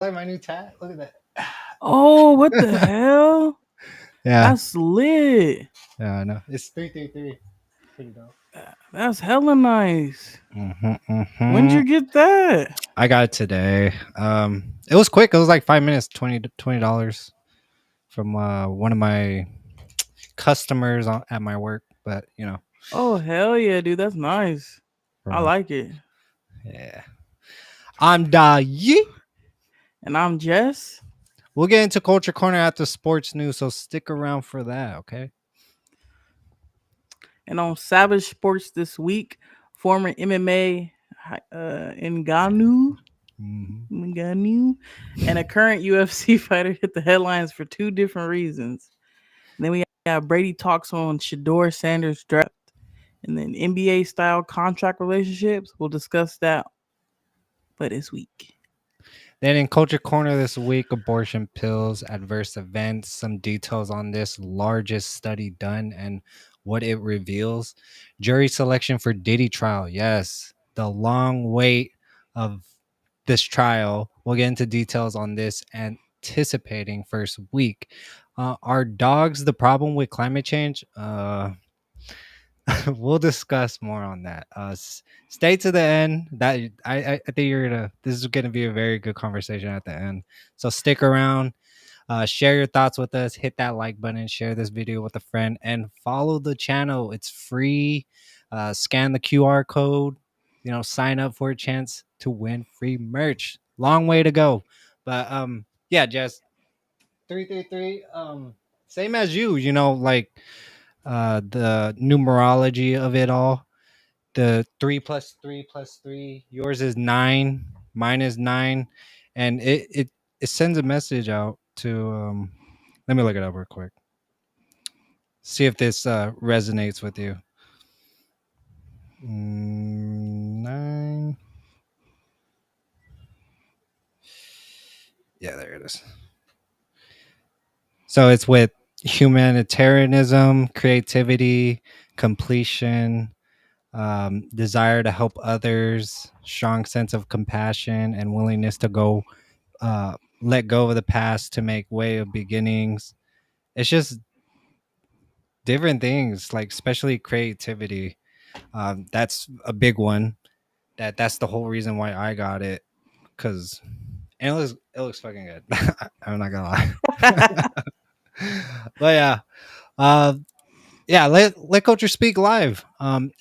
Like my new tat. Look at that. Oh, what the hell? Yeah. That's lit. Yeah, I know. It's 333. Pretty dope. That's hella nice. When'd Mm-hmm. you get that? I got it today. It was quick. It was like 5 minutes, $20 from one of my customers at my work. But Oh, hell yeah, dude. That's nice. I bro, like it. yeah. I'm Dayi. And I'm Jess. We'll get into Culture Corner after sports news, so stick around for that, okay? And on Savage Sports this week, former MMA Ngannou, Mm-hmm. Ngannou, and a current UFC fighter hit the headlines for two different reasons. And then we have Brady talks on Sheduer Sanders draft. And then NBA style contract relationships. We'll discuss that for this week. Then in Culture Corner this week, abortion pills, adverse events, some details on this largest study done and what it reveals. Jury selection for Diddy trial. Yes, the long wait of this trial. We'll get into details on this, anticipating first week. Are dogs the problem with climate change? We'll discuss more on that. Stay to the end. That I think you're gonna. This is gonna be a very good conversation at the end. So stick around. Share your thoughts with us. Hit that like button. Share this video with a friend and follow the channel. It's free. Scan the QR code. Sign up for a chance to win free merch. Long way to go, but yeah, Jess. 333. Same as you. Like the numerology of it all. The 3 + 3 + 3. Yours is 9. Mine is 9, and it sends a message out to. Let me look it up real quick. See if this resonates with you. 9. Yeah, there it is. So it's with humanitarianism, creativity, completion, desire to help others, strong sense of compassion, and willingness to let go of the past to make way of beginnings. It's just different things, like especially creativity. That's a big one. That's the whole reason why I got it, because it looks fucking good. I'm not gonna lie. But yeah, uh, yeah, let culture speak live.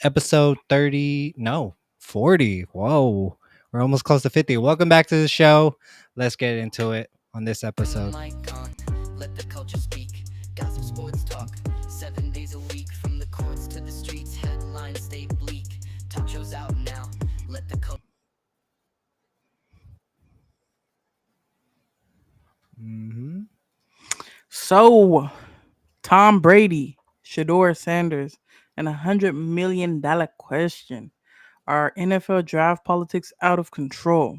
Episode 30, no, 40. Whoa, we're almost close to 50. Welcome back to the show. Let's get into it on this episode. Let the culture speak. Gossip, sports talk. 7 days a week, from the courts to the streets. Headlines stay bleak. Talk shows out now. Let the culture. Mm-hmm. So, Tom Brady, Shedeur Sanders, and $100 million question. Are NFL draft politics out of control?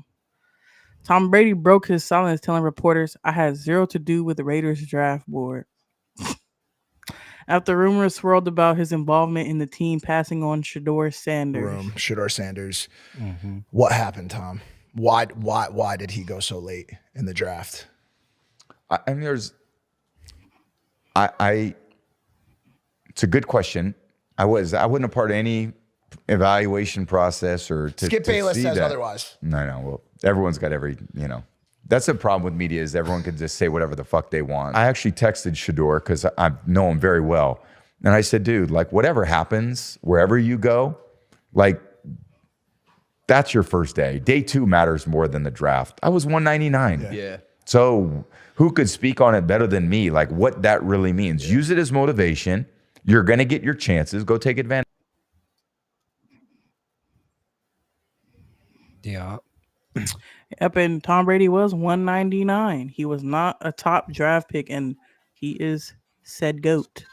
Tom Brady broke his silence, telling reporters, I had zero to do with the Raiders draft board. After rumors swirled about his involvement in the team passing on Shedeur Sanders. Sheduer Sanders. Mm-hmm. What happened, Tom? Why did he go so late in the draft? I mean, it's a good question. I wasn't a part of any evaluation process or to Skip Bayless see says that. otherwise. No. Well, everyone's got that's the problem with media, is everyone can just say whatever the fuck they want. I actually texted Sheduer because I know him very well. And I said, dude, like whatever happens, wherever you go, like that's your first day. Day 2 matters more than the draft. I was 199. Yeah. So who could speak on it better than me? Like what that really means. Use it as motivation. You're going to get your chances. Go take advantage. Yeah. Yep, and Tom Brady was 199. He was not a top draft pick, and he is said GOAT.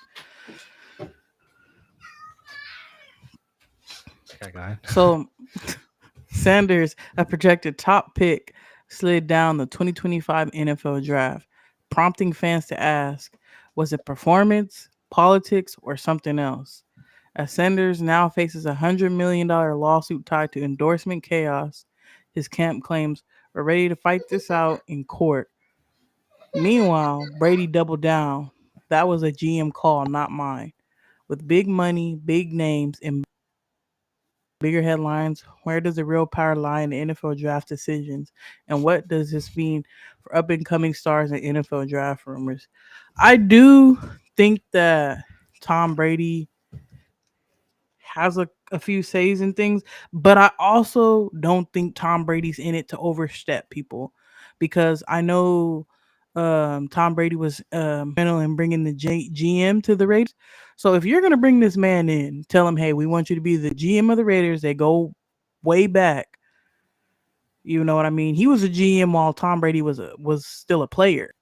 Okay, So, Sanders, a projected top pick, slid down the 2025 NFL draft, prompting fans to ask, was it performance, politics, or something else? As Sanders now faces a $100 million lawsuit tied to endorsement chaos, his camp claims are ready to fight this out in court. Meanwhile, Brady doubled down. That was a GM call, not mine. With big money, big names, and bigger headlines, where does the real power lie in the NFL draft decisions? And what does this mean for up and coming stars and NFL draft rumors? I do think that Tom Brady has a few says and things, but I also don't think Tom Brady's in it to overstep people, because I know Tom Brady was in bringing the GM to the Raiders. So if you're gonna bring this man in, tell him, hey, we want you to be the GM of the Raiders. They go way back. You know what I mean? He was a GM while Tom Brady was still a player,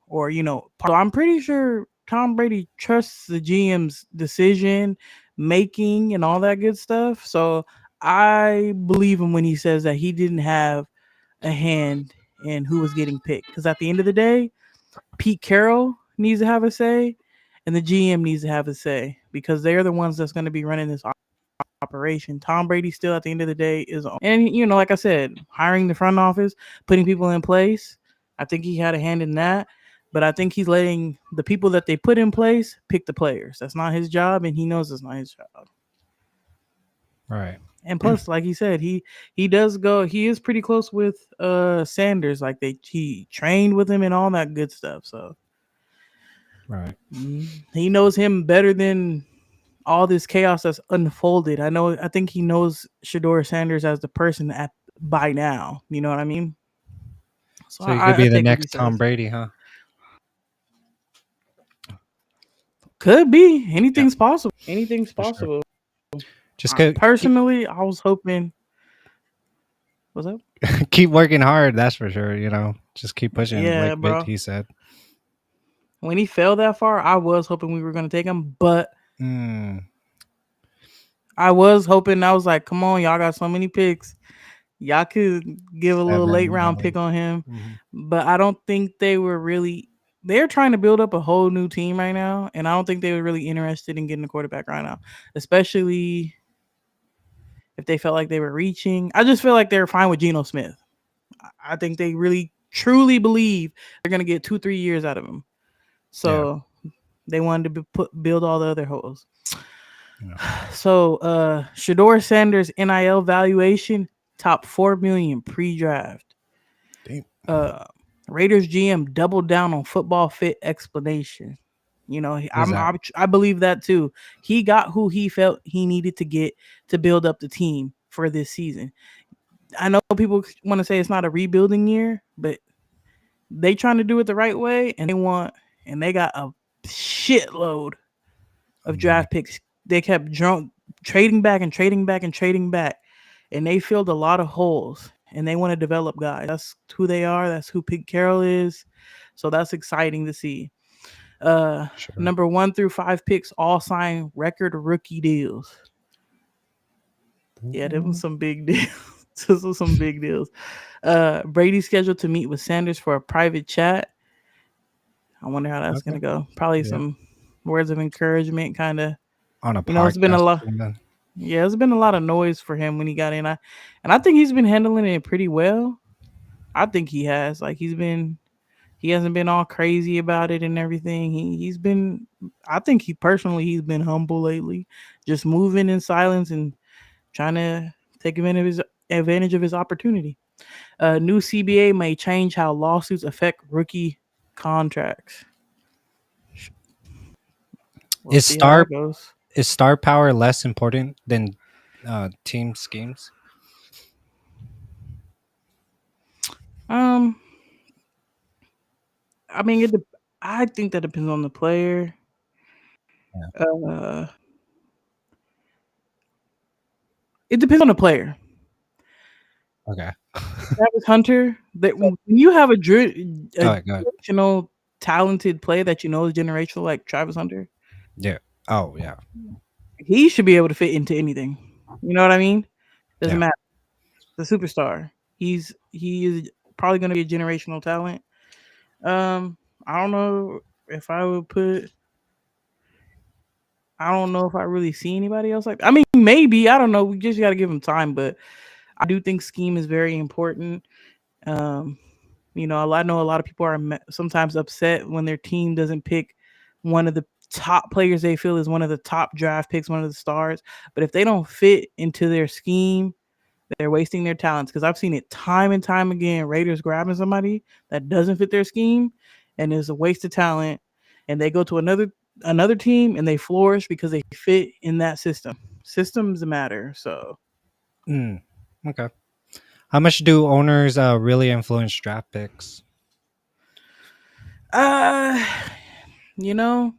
or So I'm pretty sure Tom Brady trusts the GM's decision making and all that good stuff. So I believe him when he says that he didn't have a hand in who was getting picked. Because at the end of the day, Pete Carroll needs to have a say, and the GM needs to have a say, because they're the ones that's going to be running this operation. Tom Brady still, at the end of the day, is on. And like I said, hiring the front office, putting people in place. I think he had a hand in that. But I think he's letting the people that they put in place pick the players. That's not his job, and he knows it's not his job. Right. And plus, like he said, he does go. He is pretty close with Sanders. Like he trained with him and all that good stuff. So Right. he knows him better than all this chaos that's unfolded. I think he knows Sheduer Sanders as the person by now. You know what I mean? So he could be the take what he next Tom says. Brady, huh? Could be. Anything's possible. Anything's For sure. possible. Just Personally, I was hoping. What's up? keep working hard. That's for sure. Just keep pushing. Yeah, like bro. he said. When he fell that far, I was hoping we were going to take him, but I was hoping. I was like, come on, y'all got so many picks. Y'all could give a little late round pick on him. Mm-hmm. But I don't think they were really. They're trying to build up a whole new team right now, and I don't think they were really interested in getting a quarterback right now, especially if they felt like they were reaching. I just feel like they're fine with Geno Smith. I think they really, truly believe they're going to get 2-3 years out of him. So they wanted to build all the other holes. Yeah. So Sheduer Sanders NIL valuation, top $4 million pre-draft. Raiders GM doubled down on football fit explanation. I believe that too. He got who he felt he needed to get to build up the team for this season. I know people want to say it's not a rebuilding year, but they trying to do it the right way, and they got a shitload of draft picks. They kept trading back, and they filled a lot of holes, and they want to develop guys. That's who they are. That's who Pete Carroll is. So that's exciting to see. Sure. Number 1 through 5 picks all sign record rookie deals. Yeah, there was some big deals. This was some big deals. Brady's scheduled to meet with Sanders for a private chat. I wonder how that's going to go. Probably some words of encouragement, kind of. On a podcast. It's been a lot. Yeah, it's been a lot of noise for him when he got in. I think he's been handling it pretty well. I think he has. Like he hasn't been all crazy about it and everything. He's been. I think he's been humble lately, just moving in silence and trying to take advantage of his opportunity. New CBA may change how lawsuits affect rookie contracts. Is star power less important than team schemes? I mean, I think that depends on the player. Yeah. It depends on the player. Okay. Travis Hunter, when you have a generational talented player that is generational, like Travis Hunter. Yeah. Oh, yeah. He should be able to fit into anything. You know what I mean? Doesn't matter. The superstar. He is probably going to be a generational talent. I don't know if I would put. I don't know if I really see anybody else like. I mean, maybe, I don't know. We just got to give him time, but I do think scheme is very important. Um, I know a lot of people are sometimes upset when their team doesn't pick one of the top players they feel is one of the top draft picks, one of the stars. But if they don't fit into their scheme, they're wasting their talents. Because I've seen it time and time again. Raiders grabbing somebody that doesn't fit their scheme and is a waste of talent, and they go to another team and they flourish because they fit in that system. Systems matter. So Okay. How much do owners really influence draft picks? uh you know,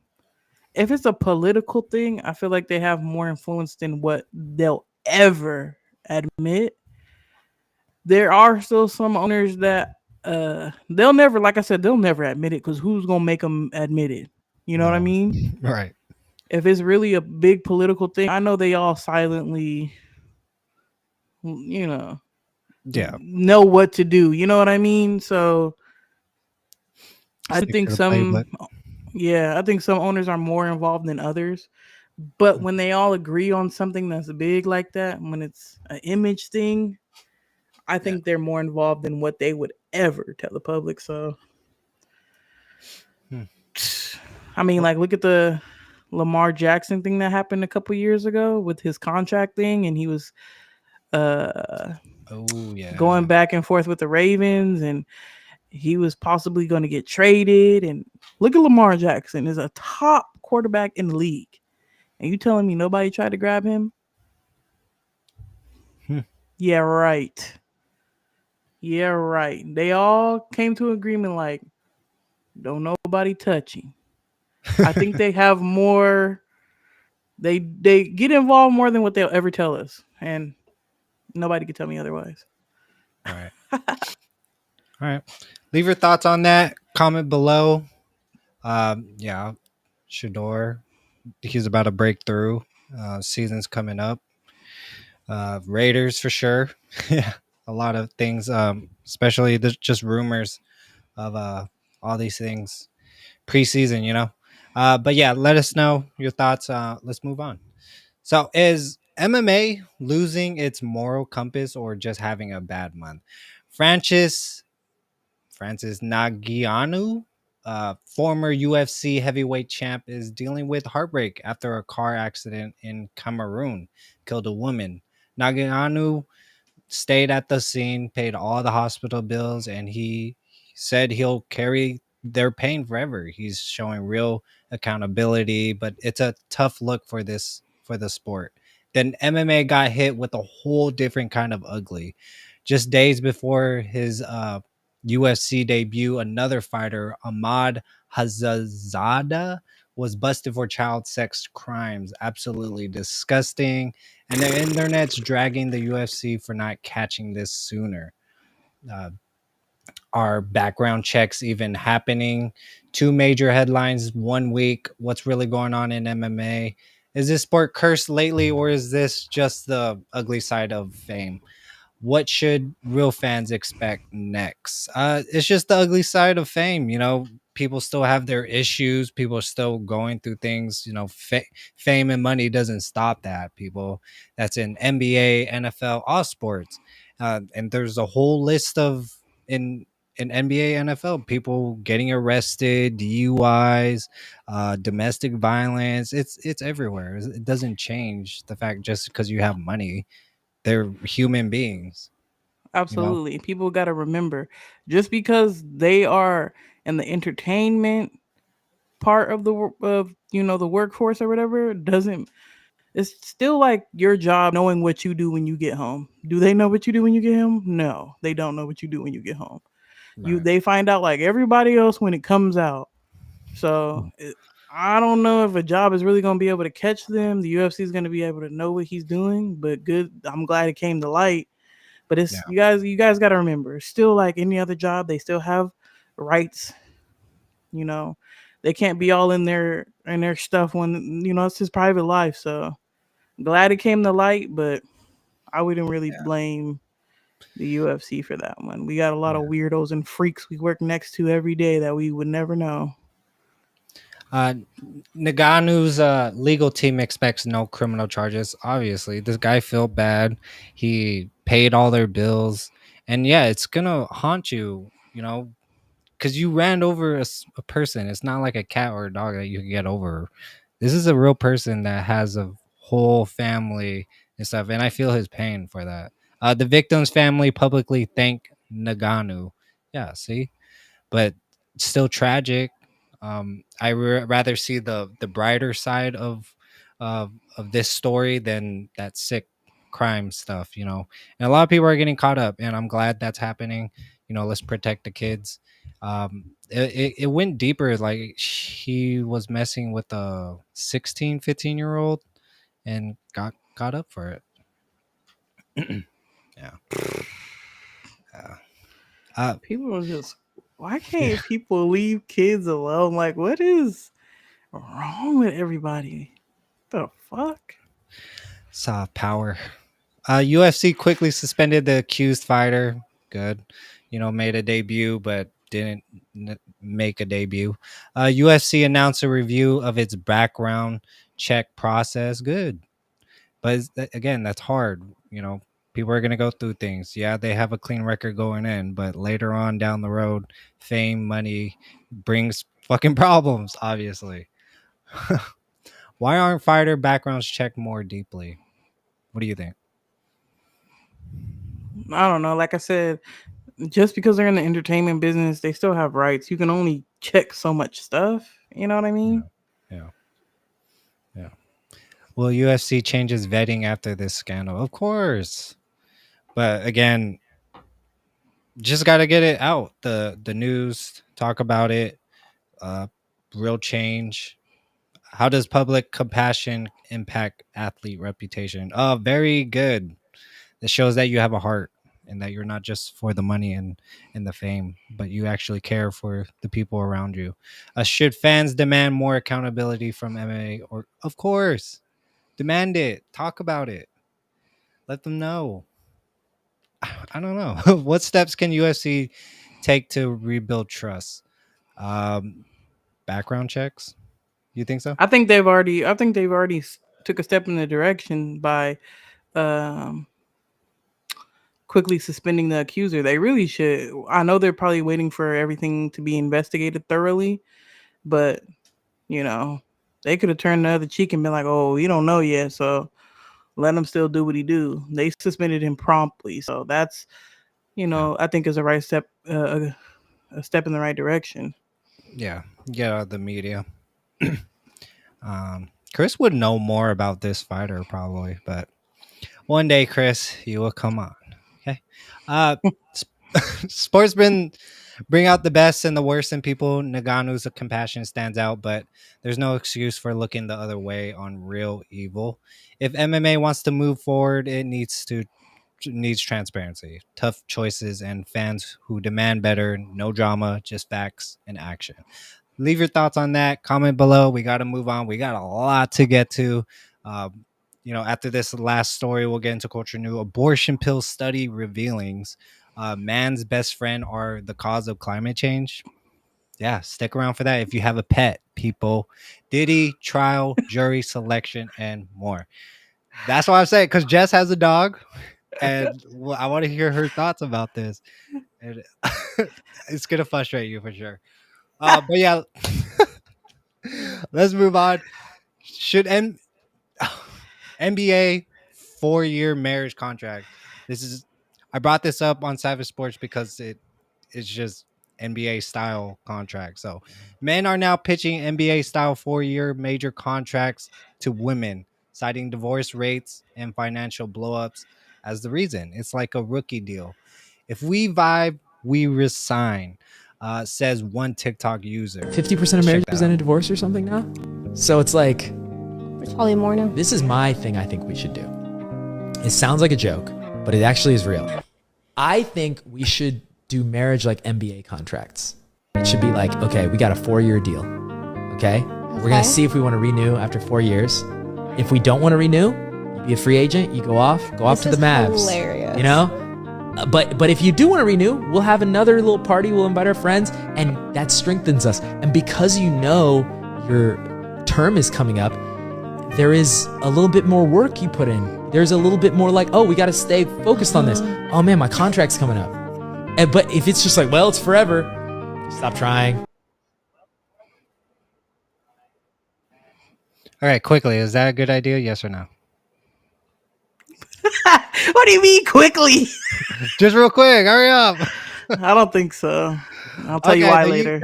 if it's a political thing, I feel like they have more influence than what they'll ever admit. There are still some owners that they'll never, like I said, they'll never admit it because who's gonna make them admit it? You know what I No. mean? Right. If it's really a big political thing, I know they all silently, you Yeah. know what to do. You know what I mean? So I Stick think to the playbook. I think some owners are more involved than others. But when they all agree on something that's big like that, when it's an image thing, I think they're more involved than what they would ever tell the public. So, I mean, like, look at the Lamar Jackson thing that happened a couple years ago with his contract thing, and he was Oh yeah. going back and forth with the Ravens, and he was possibly going to get traded. And look at Lamar Jackson is a top quarterback in the league, and you telling me nobody tried to grab him? Yeah, right. Yeah, right. They all came to agreement like, don't nobody touch him. I think they have more. They get involved more than what they'll ever tell us, and nobody can tell me otherwise. All right. All right. Leave your thoughts on that. Comment below. Yeah, Sheduer, he's about to break through. Season's coming up. Raiders for sure. Yeah, a lot of things. Especially there's just rumors of all these things preseason. But yeah, let us know your thoughts. Let's move on. So, is MMA losing its moral compass or just having a bad month? Francis Francis Ngannou, former UFC heavyweight champ, is dealing with heartbreak after a car accident in Cameroon killed a woman. Ngannou stayed at the scene, paid all the hospital bills, and he said he'll carry their pain forever. He's showing real accountability, but it's a tough look for the sport. Then MMA got hit with a whole different kind of ugly. Just days before his UFC debut, another fighter, Ahmad Hazazada, was busted for child sex crimes. Absolutely disgusting. And the internet's dragging the UFC for not catching this sooner. Uh, are background checks even happening? Two major headlines 1 week. What's really going on in MMA? Is this sport cursed lately, or is this just the ugly side of fame? What should real fans expect next? It's just the ugly side of fame. People still have their issues. People are still going through things. Fame and money doesn't stop that. People, that's in NBA, NFL, all sports. And there's a whole list of in NBA, NFL, people getting arrested, DUIs, domestic violence. It's everywhere. It doesn't change the fact just because you have money. They're human beings. Absolutely. People got to remember, just because they are in the entertainment part of the workforce or whatever, doesn't it's still like your job knowing what you do when you get home. Do they know what you do when you get home? No, they don't know what you do when you get home. Right. They find out like everybody else when it comes out. So I don't know if a job is really going to be able to catch them. The UFC is going to be able to know what he's doing, but good. I'm glad it came to light. But it's Yeah. you guys got to remember, still like any other job, they still have rights. They can't be all in their stuff when it's his private life. So glad it came to light, but I wouldn't really blame the UFC for that one. We got a lot of weirdos and freaks we work next to every day that we would never know. Nagannou's legal team expects no criminal charges. Obviously, this guy felt bad. He paid all their bills, and yeah, it's gonna haunt you, you know, because you ran over a person. It's not like a cat or a dog that you can get over. This is a real person that has a whole family and stuff, and I feel his pain for that. The victim's family publicly thanked Nagano. Yeah, see, but still tragic. Rather see the brighter side of this story than that sick crime stuff, you know. And a lot of people are getting caught up, and I'm glad that's happening. You know, let's protect the kids. It went deeper. Like, he was messing with a 16, 15-year-old and got caught up for it. Yeah. People are just, why can't people leave kids alone? Like, what is wrong with everybody? The fuck? Saw power. UFC quickly suspended the accused fighter. Good. You know, made a debut, but didn't make a debut. UFC announced a review of its background check process. Good. But again, that's hard. You know, people are going to go through things. Yeah, they have a clean record going in, but later on down the road, fame, money brings fucking problems, obviously. Why aren't fighter backgrounds checked more deeply? What do you think? I don't know. Like I said, just because they're in the entertainment business, they still have rights. You can only check so much stuff. You know what I mean? Yeah. Will UFC changes vetting after this scandal? Of course. But again, just got to get it out. The news, talk about it. Real change. How does public compassion impact athlete reputation? Very good. It shows that you have a heart and that you're not just for the money and the fame, but you actually care for the people around you. Should fans demand more accountability from MMA? Or, of course, demand it. Talk about it. Let them know. I don't know. What steps can UFC take to rebuild trust? Background checks. You think so? I think they've already took a step in the direction by quickly suspending the accuser. They really should. I know they're probably waiting for everything to be investigated thoroughly, but you know, they could have turned the other cheek and been like, "Oh, we don't know yet, so let him still do what he do." They suspended him promptly, so that's, you know, I think is a right step, a step in the right direction. Yeah, get out of the media. Chris would know more about this fighter probably, but one day, Chris, you will come on. Okay. Sportsmen bring out the best and the worst in people. Nagano's compassion stands out, but there's no excuse for looking the other way on real evil. If MMA wants to move forward, it needs transparency, tough choices, and fans who demand better. No drama, just facts and action. Leave your thoughts on that. Comment below. We got to move on. We got a lot to get to. You know, after this last story, we'll get into culture new. Abortion pill study revealings. Man's best friend are the cause of climate change. Yeah, stick around for that. If you have a pet, people. DIDDY, trial, jury selection, and more. That's what I'm saying, because Jess has a dog, and I want to hear her thoughts about this. And it's going to frustrate you for sure. But yeah, let's move on. Should NBA 4-year marriage contract? I brought this up on Savage Sports because it's just NBA style contract. So men are now pitching NBA style 4-year major contracts to women, citing divorce rates and financial blowups as the reason. It's like a rookie deal. If we vibe, we resign. Says one TikTok user. 50% of marriages end in divorce or something now. So it's like, It's probably more now. this is my thing I think we should do. It sounds like a joke, but it actually is real. I think we should do marriage like NBA contracts. It should be like, okay, we got a 4-year deal. Okay? We're going to see if we want to renew after 4 years. If we don't want to renew, you be a free agent, you go off to the Mavs. Hilarious. You know? But if you do want to renew, we'll have another little party. We'll invite our friends, and that strengthens us. And because you know your term is coming up, there is a little bit more work you put in. There's a little bit more like, oh, we got to stay focused on this. Oh man, my contract's coming up. But if it's just like, well, it's forever, stop trying. All right, quickly, is that a good idea? Yes or no? What do you mean quickly? Just real quick, hurry up. I don't think so. I'll tell you Okay, why the later.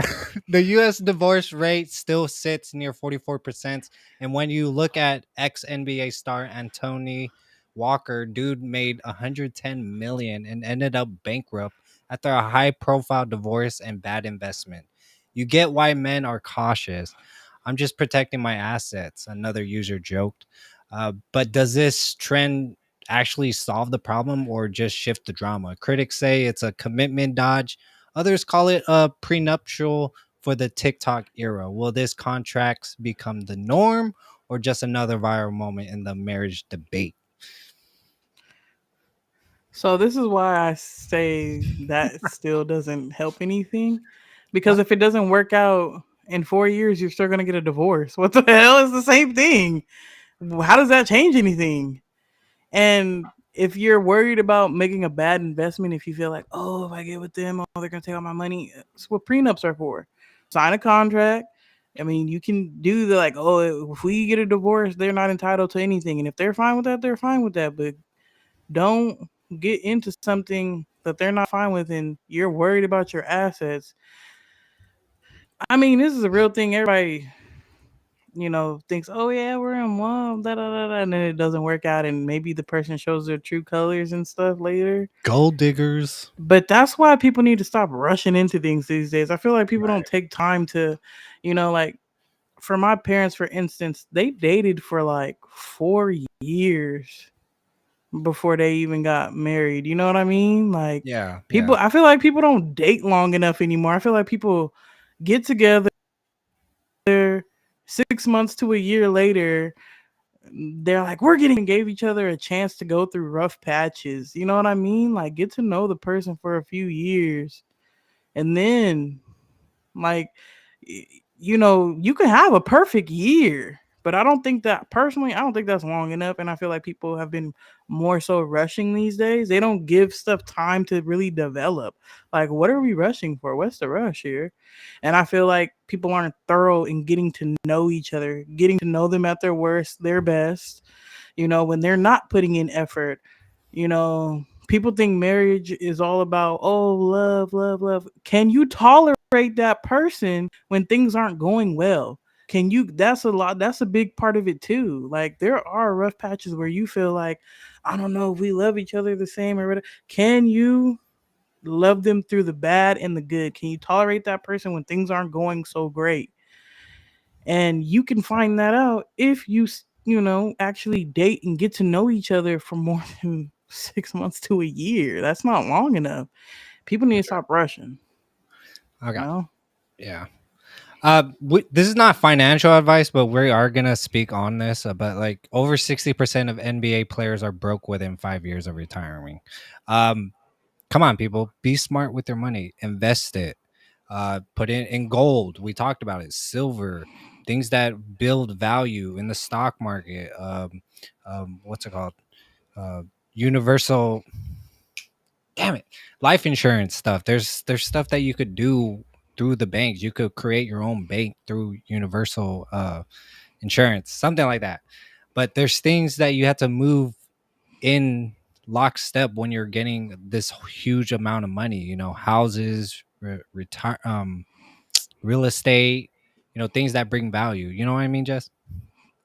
The U.S. divorce rate still sits near 44%. And when you look at ex-NBA star Anthony Walker, dude made $110 million and ended up bankrupt after a high-profile divorce and bad investment. You get why men are cautious. I'm just protecting my assets, another user joked. But does this trend actually solve the problem or just shift the drama? Critics say it's a commitment dodge. Others call it a prenuptial for the TikTok era. Will this contracts become the norm or just another viral moment in the marriage debate? So this is why I say that still doesn't help anything. Because if it doesn't work out in 4 years, you're still going to get a divorce. What the hell is the same thing? How does that change anything? And if you're worried about making a bad investment, if you feel like, oh, if I get with them, oh, they're going to take all my money. That's what prenups are for. Sign a contract. I mean, you can do the like, oh, if we get a divorce, they're not entitled to anything. And if they're fine with that, they're fine with that. But don't get into something that they're not fine with and you're worried about your assets. I mean, this is a real thing. Everybody, thinks, oh yeah, we're in love, da, da, da, da, and then it doesn't work out, and maybe the person shows their true colors and stuff later. Gold diggers. But that's why people need to stop rushing into things these days. I feel like people don't take time to, like for my parents, for instance, they dated for like 4 years before they even got married. You know what I mean? Like Yeah. people, I feel like people don't date long enough anymore. I feel like people get together 6 months to a year later. They're like, we're getting gave each other a chance to go through rough patches. You know what I mean? Like get to know the person for a few years. And then like, you can have a perfect year, but I don't think that personally, I don't think that's long enough. And I feel like people have been more so rushing these days. They don't give stuff time to really develop. Like, what are we rushing for? What's the rush here? And I feel like people aren't thorough in getting to know each other, getting to know them at their worst, their best, when they're not putting in effort. People think marriage is all about, oh, love, love, love. Can you tolerate that person when things aren't going well? That's a big part of it too. Like there are rough patches where you feel like, I don't know if we love each other the same or whatever. Can you love them through the bad and the good? Can you tolerate that person when things aren't going so great? And you can find that out if you actually date and get to know each other for more than 6 months to a year. That's not long enough. People need to stop rushing. Okay. Yeah. This is not financial advice, but we are gonna speak on this. But like over 60% of NBA players are broke within 5 years of retiring. Come on, people, be smart with your money. Invest it. Put it in gold. We talked about it. Silver, things that build value in the stock market. What's it called? Universal. Damn it, life insurance stuff. There's stuff that you could do through the banks. You could create your own bank through universal insurance, something like that. But there's things that you have to move in lockstep when you're getting this huge amount of money. Houses, real estate. Things that bring value. You know what I mean, Jess?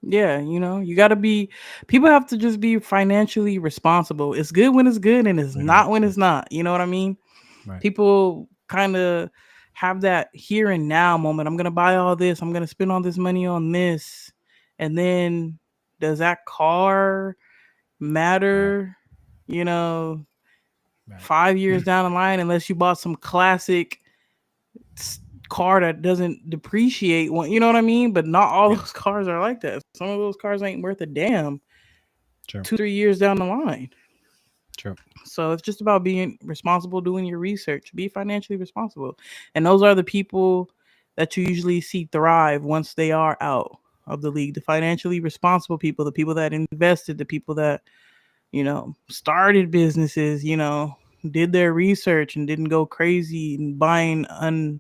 Yeah, you got to people have to just be financially responsible. It's good when it's good and it's not when it's not. You know what I mean? Right. People kind of have that here and now moment. I'm going to buy all this. I'm going to spend all this money on this. And then does that car matter? Right. 5 years down the line, unless you bought some classic car that doesn't depreciate you know what I mean? But not all those cars are like that. Some of those cars ain't worth a damn. True. 2-3 years down the line. True. So it's just about being responsible, doing your research, be financially responsible. And those are the people that you usually see thrive once they are out. of the league, the financially responsible people, the people that invested, the people that, started businesses, did their research and didn't go crazy and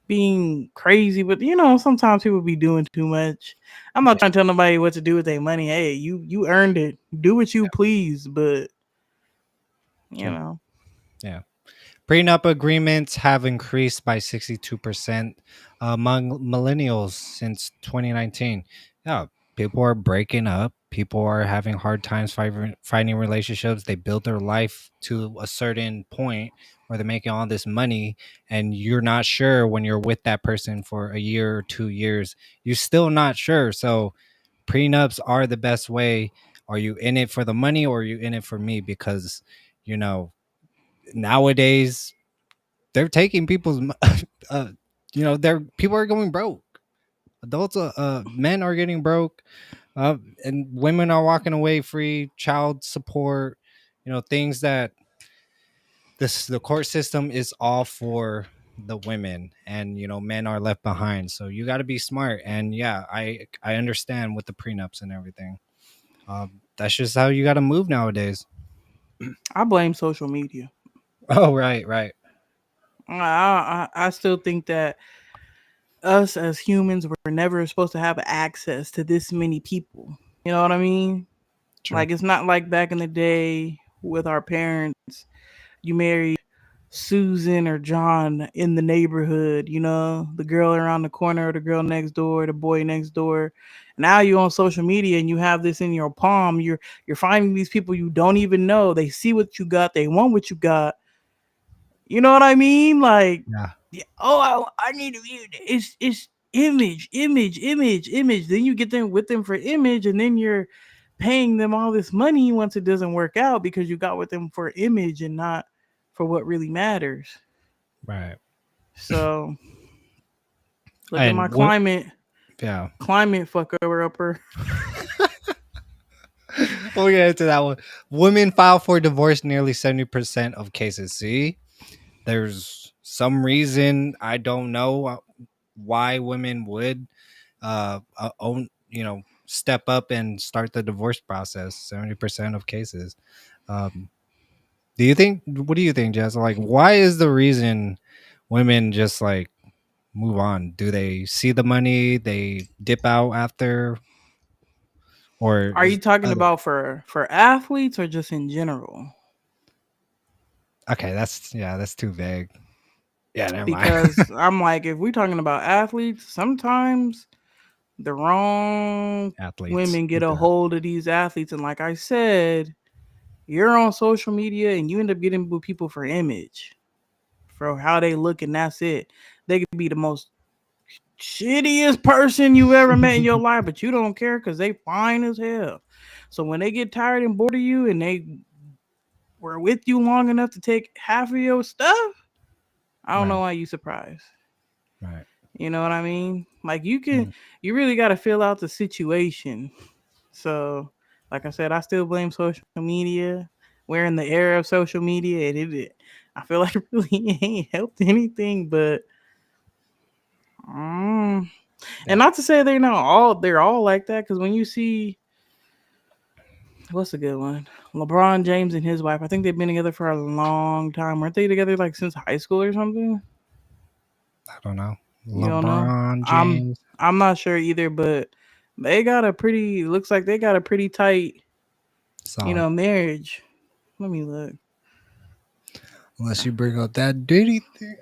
being crazy. But sometimes people be doing too much. I'm not trying to tell nobody what to do with their money. Hey, you earned it. Do what you please, but Yeah. Prenup agreements have increased by 62% among millennials since 2019. Yeah, people are breaking up. People are having hard times finding relationships. They build their life to a certain point where they're making all this money, and you're not sure when you're with that person for a year or 2 years. You're still not sure. So prenups are the best way. Are you in it for the money or are you in it for me? Because, nowadays they're taking people's people are going broke. Adults, men are getting broke, and women are walking away free. Child support, things that the court system is all for the women, and men are left behind. So you got to be smart. And yeah, I understand with the prenups and everything. That's just how you got to move nowadays. I blame social media. Oh, right. I still think that us as humans were never supposed to have access to this many people. You know what I mean? True. Like, it's not like back in the day with our parents. You married Susan or John in the neighborhood, the girl around the corner, the girl next door, the boy next door. Now you're on social media and you have this in your palm. You're finding these people you don't even know. They see what you got. They want what you got. You know what I mean? Like, Yeah. oh, I need to view it. It's image. Then you get them with them for image, and then you're paying them all this money once it doesn't work out because you got with them for image and not for what really matters. Right. So look at my climate. Yeah. Climate fucker upper. We'll get into that one. Women file for divorce nearly 70% of cases. See, there's some reason, I don't know why women would step up and start the divorce process. 70% of cases. What do you think, Jess? Like, why is the reason women just like move on? Do they see the money, they dip out after? Or Are you talking about for athletes or just in general? Okay, that's too vague. Yeah, never mind. Because I'm like, if we're talking about athletes, sometimes the wrong Athletes. women get a hold of these athletes. And like I said, you're on social media and you end up getting with people for image, for how they look, and that's it. They could be the most shittiest person you ever met in your life, but you don't care because they fine as hell. So when they get tired and bored of you and they were with you long enough to take half of your stuff, I don't know why you surprised. Right. You know what I mean? Like, you really got to fill out the situation. So, like I said, I still blame social media. We're in the era of social media, and I feel like it really ain't helped anything. But, and not to say they're all like that, because when you see, what's a good one? LeBron James and his wife, I think they've been together for a long time. Weren't they together like since high school or something? I don't know. You don't know? LeBron James. I'm not sure either, but looks like they got a pretty tight, marriage. Let me look. Unless you bring up that DIDDY thing.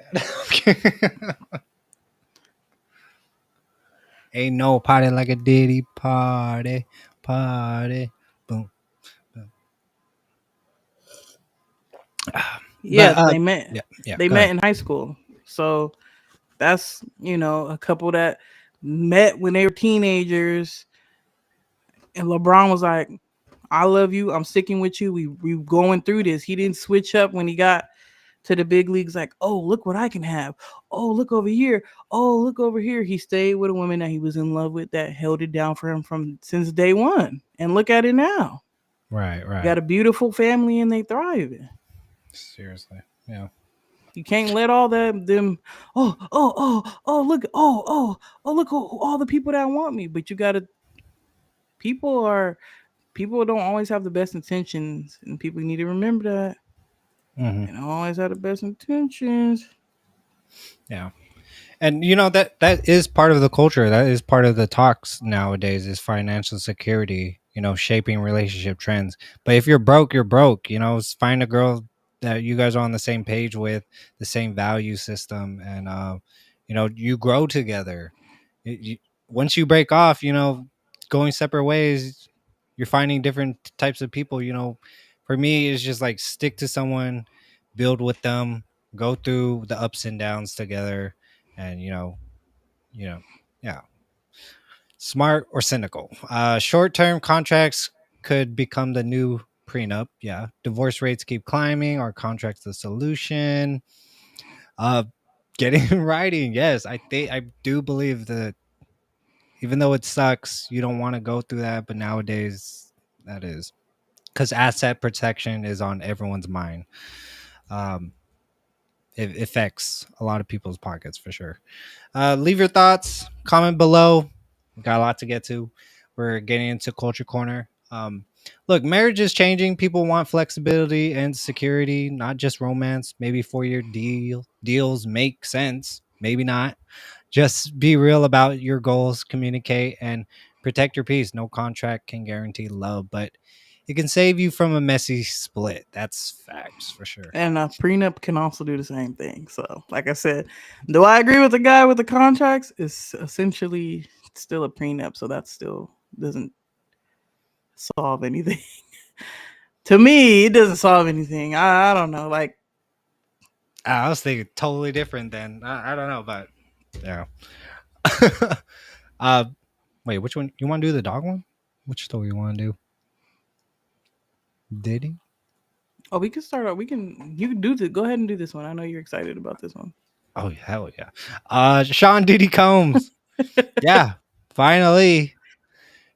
Ain't no party like a DIDDY party. Boom. Yeah, they met. Yeah, they met in high school. So that's, a couple that met when they were teenagers. And LeBron was like, I love you. I'm sticking with you. We going through this. He didn't switch up when he got to the big leagues like, oh, look what I can have. Oh, look over here. Oh, look over here. He stayed with a woman that he was in love with that held it down for him since day one. And look at it now. Right. Got a beautiful family and they thriving. Seriously. Yeah. You can't let all them. Look, look who, all the people that want me. But you gotta. People don't always have the best intentions, and people need to remember that. Mhm. They don't always have the best intentions. Yeah. And that is part of the culture. That is part of the talks nowadays is financial security, shaping relationship trends. But if you're broke, you're broke. Find a girl that you guys are on the same page with, the same value system, and you grow together. Once you break off, going separate ways, you're finding different types of people. For me, it's just like stick to someone, build with them, go through the ups and downs together, and you know, yeah, smart or cynical. Short-term contracts could become the new prenup. Yeah, divorce rates keep climbing. Are contracts the solution? Uh, getting in writing. Yes, I do believe that even though it sucks, you don't want to go through that, but nowadays that is because asset protection is on everyone's mind. Um, it affects a lot of people's pockets for sure. Leave your thoughts, comment below. We got a lot to get to. We're getting into culture corner. Look, marriage is changing. People want flexibility and security, not just romance. Maybe 4-year deals make sense. Maybe not. Just be real about your goals, communicate, and protect your peace. No contract can guarantee love, but it can save you from a messy split. That's facts for sure. And a prenup can also do the same thing. So, like I said, do I agree with the guy with the contracts? It's essentially still a prenup, so that still doesn't solve anything. To me, it doesn't solve anything. I don't know. Like, I was thinking totally different then. I don't know, but yeah. uh, wait, which one you want to do? The dog one? Which story you want to do? Diddy? oh, we can start out. You can do this. Go ahead and do this one. I know you're excited about this one. Oh hell yeah! Sean Diddy Combs. Yeah, finally,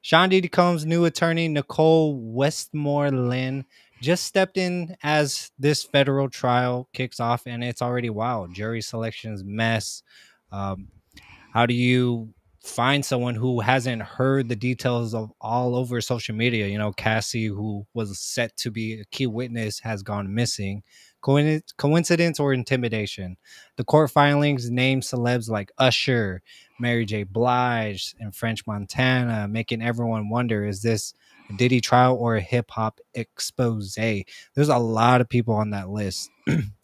Sean Diddy Combs' new attorney Nicole Westmoreland just stepped in as this federal trial kicks off, and it's already wild. Jury selections mess. Um, How do you find someone who hasn't heard the details of all over social media? Cassie, who was set to be a key witness, has gone missing. Coincidence or intimidation? The court filings name celebs like Usher, Mary J. Blige, and French Montana, making everyone wonder: is this a Diddy trial or a hip hop expose? There's a lot of people on that list.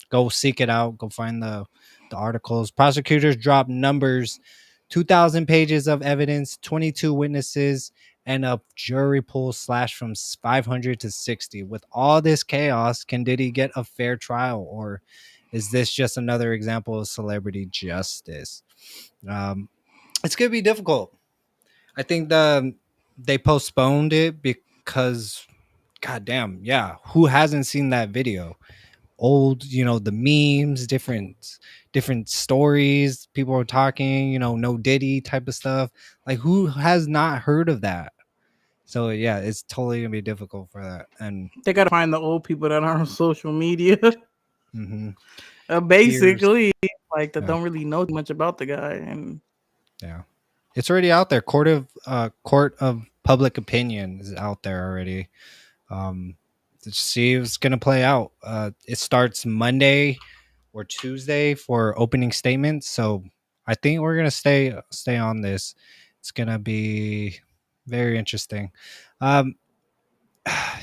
Go seek it out. Go find the articles. Prosecutors drop numbers: 2,000 pages of evidence, 22 witnesses, and a jury pool slashed from 500 to 60. With all this chaos, can Diddy get a fair trial, or is this just another example of celebrity justice? Um, it's gonna be difficult. I think they postponed it because, goddamn, yeah, who hasn't seen that video? Old, the memes, different stories, people are talking, no Diddy type of stuff. Like, who has not heard of that? So yeah, it's totally gonna be difficult for that. And They got to find the old people that are on social media. mhm, peers, Basically, like that yeah, don't really know too much about the guy. And yeah, it's already out there. Court of public opinion is out there already. To see if it's gonna play out. It starts Monday or Tuesday for opening statements. So I think we're gonna stay on this. It's gonna be very interesting. Um,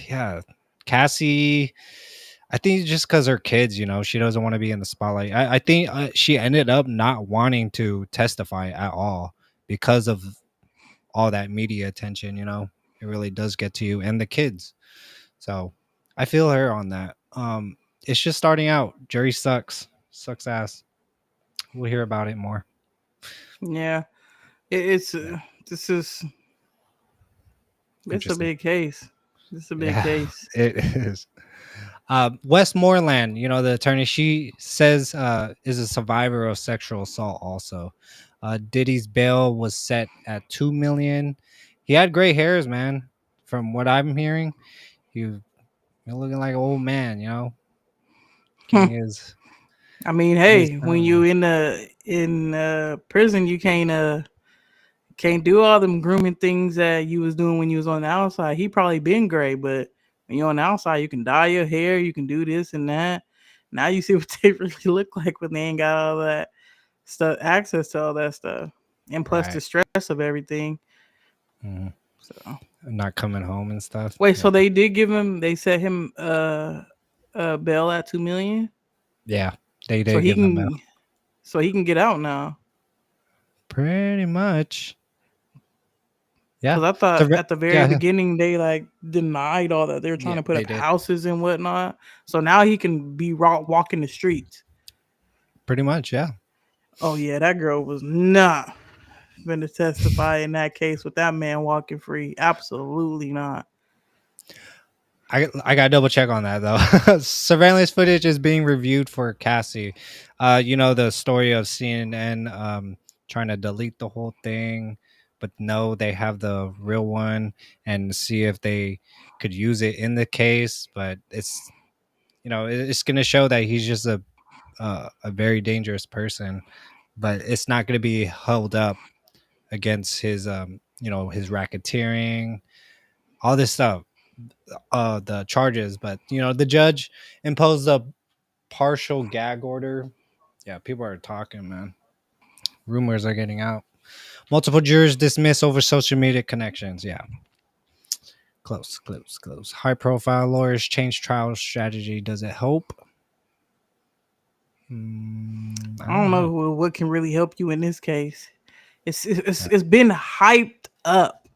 yeah, Cassie. I think just because her kids, she doesn't want to be in the spotlight. I think she ended up not wanting to testify at all because of all that media attention. It really does get to you and the kids. So I feel her on that. It's just starting out. Jury sucks ass. We'll hear about it more. yeah, it's Yeah. this is it's a Interesting. big case. This is a big Yeah, case. it is. Westmoreland, the attorney, she says is a survivor of sexual assault also. Diddy's bail was set at 2 million. He had gray hairs, man. From what I'm hearing, he was looking like an old man, King is. I mean, hey, when you in prison, you can't do all them grooming things that you was doing when you was on the outside. He probably been gray, but when you're on the outside, you can dye your hair, you can do this and that. Now you see what they really look like when they ain't got all that stuff, access to all that stuff, and plus the Right. stress of everything. Mhm. So Not coming home and stuff. wait, Yeah. so they did give him? They set him bail at 2 million, Yeah, they so did he give him bail. can get out now. Pretty much. Yeah. Because I thought at the very Yeah, beginning they like denied all that. They were trying to put they up did. houses and whatnot. So now he can be walking the streets. Pretty much, yeah. Oh yeah, that girl was not going to testify in that case with that man walking free. Absolutely not. I got to double check on that though. Surveillance footage is being reviewed for Cassie. You know the story of CNN trying to delete the whole thing, but no, they have the real one and see if they could use it in the case. But it's it's going to show that he's just a very dangerous person, but it's not going to be held up against his his racketeering, all this stuff, the charges. But the judge imposed a partial gag order. Yeah, people are talking, man. Rumors are getting out. Multiple jurors dismissed over social media connections. Yeah, close. High profile lawyers change trial strategy. Does it help? I don't know what can really help you in this case. It's been hyped up.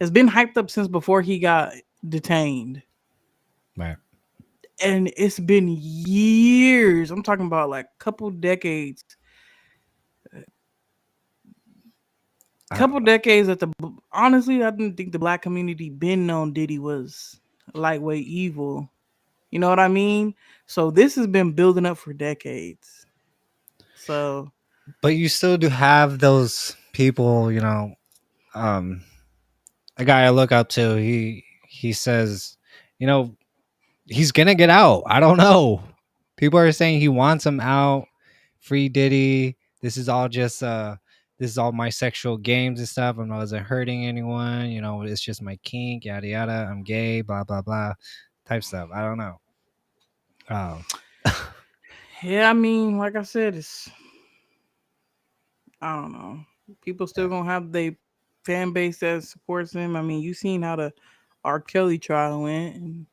It's been hyped up since before he got detained. Right. And it's been years. I'm talking about like a couple decades. Honestly, I didn't think the black community been known Diddy was lightweight evil. You know what I mean? So this has been building up for decades. So, but you still do have those people, a guy I look up to. He says, he's gonna get out. I don't know. People are saying he wants him out. Free Diddy. This is all my sexual games and stuff. I wasn't hurting anyone. It's just my kink. Yada yada. I'm gay. Blah blah blah. Type stuff. I don't know. yeah, I mean, like I said, I don't know. People still gonna have their fan base that supports him. I mean, you seen how the R. Kelly trial went, and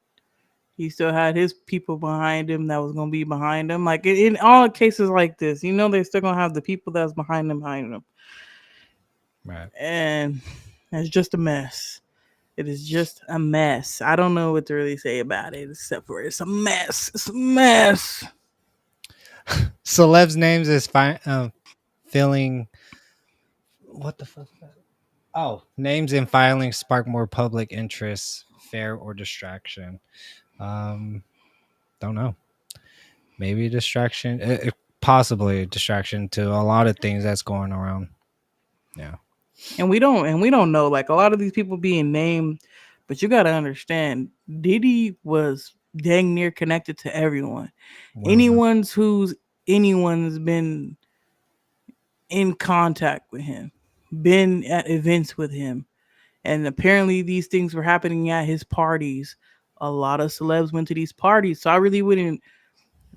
he still had his people behind him that was gonna be behind him. Like in all cases like this, they're still gonna have the people that's behind them. Right. And it's just a mess. It is just a mess. I don't know what to really say about it except for it's a mess. It's a mess. Celebs names is filling. What the fuck? Oh, names in filing spark more public interest, fair or distraction. Don't know. Maybe a distraction, possibly a distraction to a lot of things that's going around. Yeah. And we don't know. Like a lot of these people being named, but you gotta understand, Diddy was dang near connected to everyone. Anyone's been in contact with him, been at events with him. And apparently these things were happening at his parties. A lot of celebs went to these parties. So I really wouldn't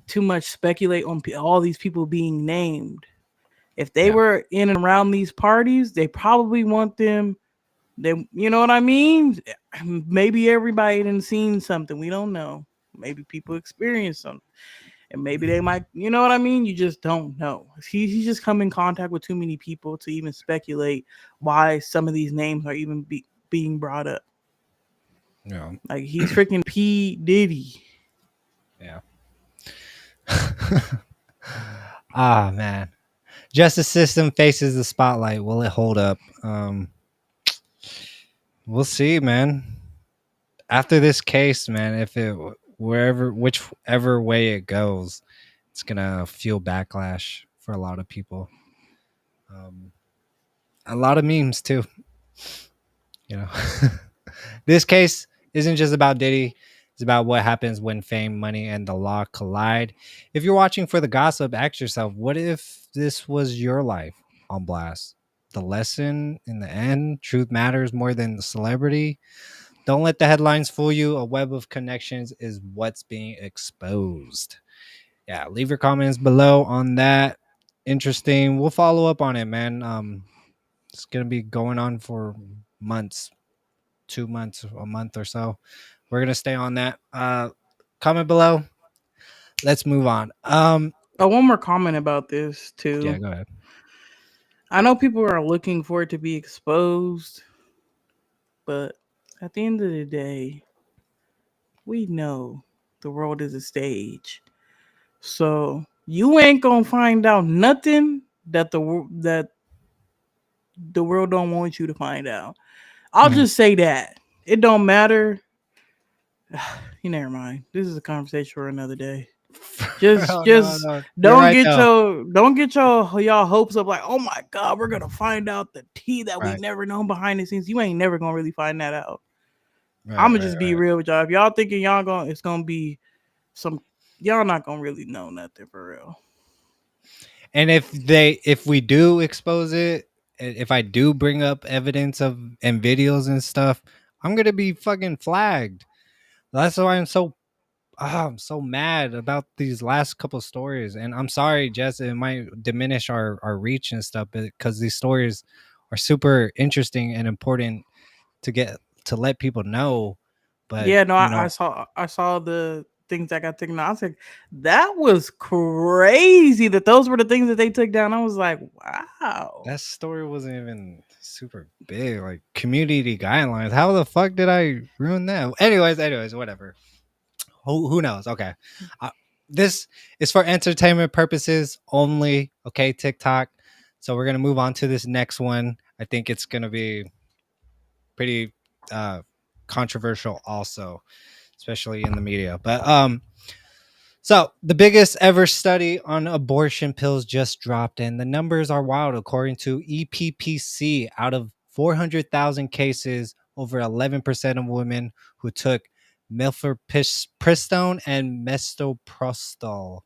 too much speculate on all these people being named. If they were in and around these parties, they probably want them. You know what I mean? Maybe everybody done seen something. We don't know. Maybe people experienced something. And maybe they might, you know what I mean? You just don't know. He's just come in contact with too many people to even speculate why some of these names are even being brought up. Yeah. Like he's freaking P. Diddy. Yeah. Man. Justice system faces the spotlight. Will it hold up? We'll see, man. After this case, man, if it whichever way it goes, it's gonna feel backlash for a lot of people. A lot of memes too. This case isn't just about Diddy. It's about what happens when fame, money, and the law collide. If you're watching for the gossip, ask yourself, what if this was your life on blast? The lesson in the end, truth matters more than the celebrity. Don't let the headlines fool you. A web of connections is what's being exposed. Yeah, leave your comments below on that. Interesting. We'll follow up on it, man. It's gonna be going on for months, 2 months, a month or so. We're gonna stay on that. Comment below. Let's move on. One more comment about this too. Yeah, go ahead. I know people are looking for it to be exposed, but at the end of the day, we know the world is a stage. So you ain't gonna find out nothing that the world don't want you to find out. I'll just say that. It don't matter. Never mind. This is a conversation for another day. Just No, don't right, get though. y'all hopes up like, oh my god, we're gonna find out the tea that we Right. never known behind the scenes. You ain't never gonna really find that out. Right, I'm gonna right, just be right. real with y'all. If y'all thinking it's gonna be some, y'all not gonna really know nothing for real. And if we do expose it, if I do bring up evidence of and videos and stuff, I'm gonna be fucking flagged. That's why I'm so mad about these last couple stories. And I'm sorry, Jess, it might diminish our reach and stuff, because these stories are super interesting and important to let people know. But Yeah, no, I saw the things that got taken down. I was like, that was crazy that those were the things that they took down. I was like, wow. that story wasn't even super big, like community guidelines. How the fuck did I ruin that? Anyways, whatever. Who knows? Okay. This is for entertainment purposes only. Okay, TikTok. So we're gonna move on to this next one. I think it's gonna be pretty controversial, also, especially in the media. But so the biggest ever study on abortion pills just dropped, and the numbers are wild. According to EPPC, out of 400,000 cases, over 11% of women who took mifepristone and misoprostol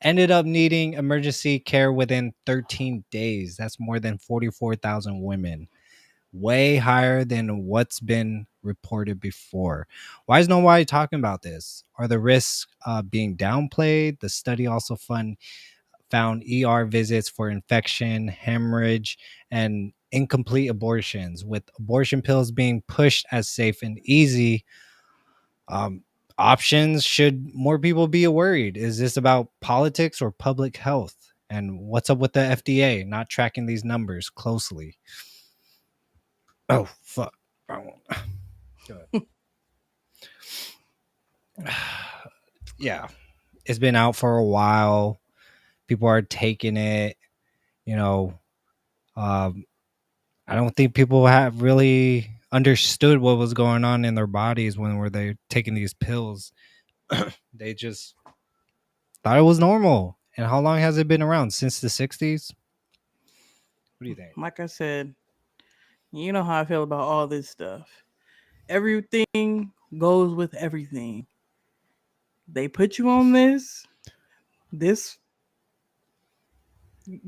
ended up needing emergency care within 13 days. That's more than 44,000 women, way higher than what's been reported before. Why is nobody talking about this? Are the risks being downplayed? The study also found ER visits for infection, hemorrhage, and incomplete abortions, with abortion pills being pushed as safe and easy options. Should more people be worried? Is this about politics or public health? And what's up with the FDA not tracking these numbers closely? Oh, fuck. Wrong one. Go ahead. Yeah. It's been out for a while. People are taking it. You know, I don't think people have really understood what was going on in their bodies when were they taking these pills. They just thought it was normal. And how long has it been around? Since the 60s? What do you think? Like I said, you know how I feel about all this stuff. Everything goes with everything. They put you on this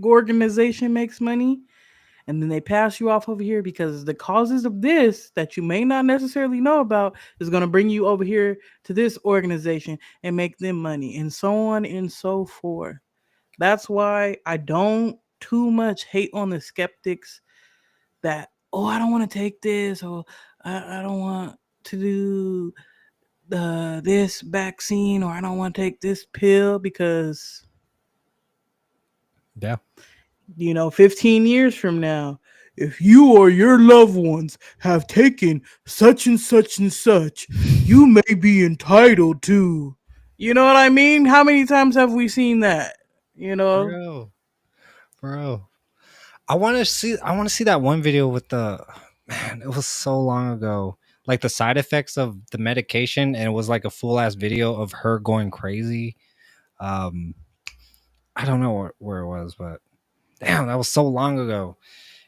organization makes money, and then they pass you off over here because the causes of this that you may not necessarily know about is going to bring you over here to this organization and make them money, and so on and so forth. That's why I don't too much hate on the skeptics that, oh, I don't want to take this, or I don't want to do this vaccine, or I don't want to take this pill, because Yeah. 15 years from now, if you or your loved ones have taken such and such and such, you may be entitled to, you know what I mean? How many times have we seen that? Bro. I want to see that one video with the, man, it was so long ago. Like the side effects of the medication, and it was like a full ass video of her going crazy. I don't know where it was, but damn, that was so long ago.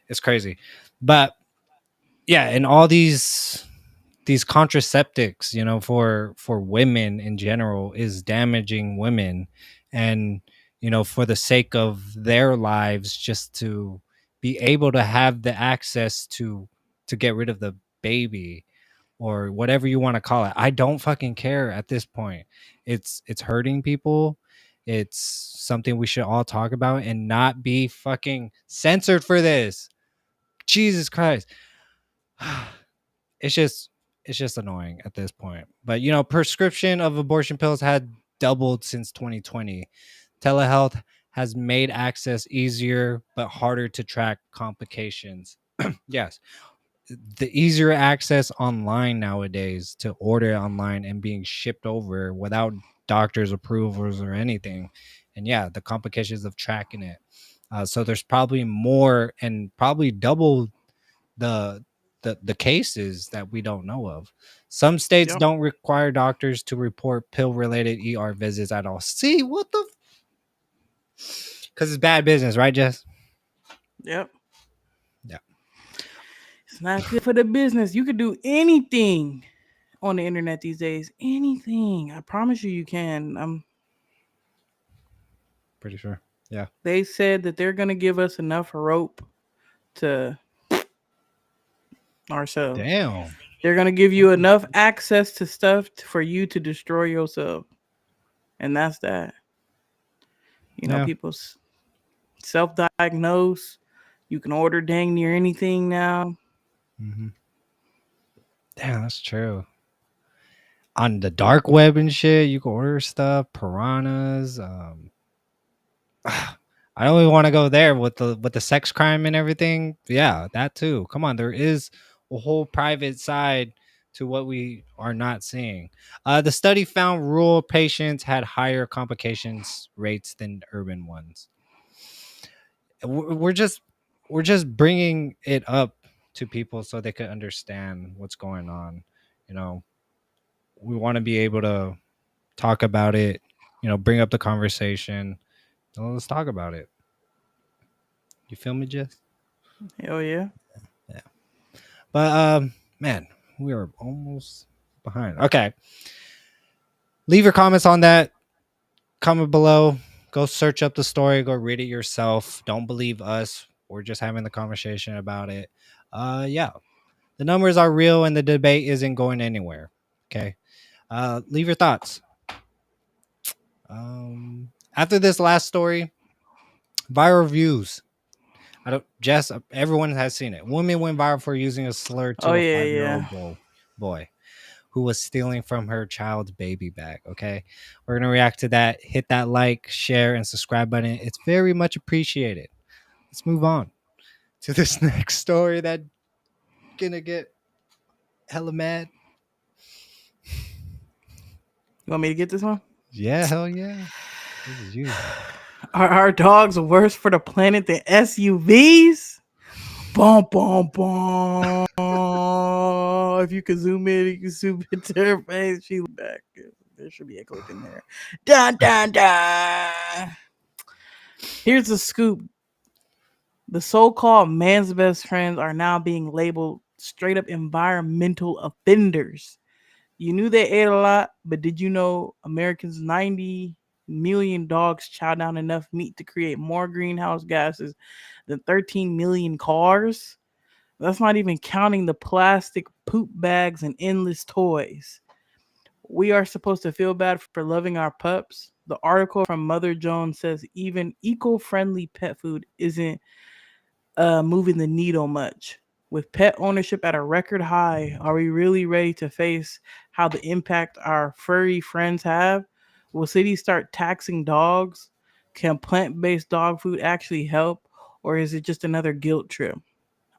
It's crazy. But yeah, and all these these contraceptics, you know, for women in general is damaging women, and you know, for the sake of their lives, just to be able to have the access to get rid of the baby or whatever you want to call it. I don't fucking care at this point. It's hurting people. It's something we should all talk about and not be fucking censored for this. Jesus Christ. It's just annoying at this point. But you know, prescription of abortion pills had doubled since 2020. Telehealth has made access easier but harder to track complications. Yes, the easier access online nowadays to order online and being shipped over without doctors' approvals or anything. And yeah, the complications of tracking it. So there's probably more and probably double the the cases that we don't know of. Some states Yep. don't require doctors to report pill related ER visits at all. See what the? Because it's bad business, right, Jess? Yep. Yeah. It's not good for the business. You could do anything on the internet these days. Anything. I promise you can. Pretty sure. Yeah. They said that they're gonna give us enough rope to ourselves. Damn. They're gonna give you enough access to stuff for you to destroy yourself, and that's that. You know, Yeah. people self-diagnose. You can order dang near anything now. Mm-hmm. Damn, that's true. On the dark web and shit, you can order stuff, piranhas. I don't even want to go there with the sex crime and everything. Yeah, that too. Come on, there is a whole private side to what we are not seeing. The study found rural patients had higher complications rates than urban ones. We're just bringing it up to people so they could understand what's going on. You know, we want to be able to talk about it. You know, bring up the conversation. Let's talk about it. You feel me, Jess? Hell yeah. Yeah. But man, we are almost behind. Okay. Leave your comments on that. Comment below. Go search up the story. Go read it yourself. Don't believe us. We're just having the conversation about it. Yeah. The numbers are real and the debate isn't going anywhere. Okay. Leave your thoughts. After this last story, viral views. Jess, everyone has seen it. Woman went viral for using a slur to a 5-year-old boy who was stealing from her child's baby bag. Okay. We're going to react to that. Hit that like, share, and subscribe button. It's very much appreciated. Let's move on to this next story that gonna get hella mad. You want me to get this one? Yeah, hell yeah. This is you. Are our dogs worse for the planet than SUVs? Bum, bum, bum. If you can zoom in, you can zoom into her face. She back. There should be a clip in there. Dun, dun, dun. Here's the scoop. The so-called man's best friends are now being labeled straight up environmental offenders. You knew they ate a lot, but did you know Americans 90 million dogs chow down enough meat to create more greenhouse gases than 13 million cars? That's not even counting the plastic poop bags and endless toys. We are supposed to feel bad for loving our pups. The article from Mother Jones says even eco-friendly pet food isn't moving the needle much. With pet ownership at a record high, are we really ready to face how the impact our furry friends have? Will cities start taxing dogs? Can plant-based dog food actually help? Or is it just another guilt trip?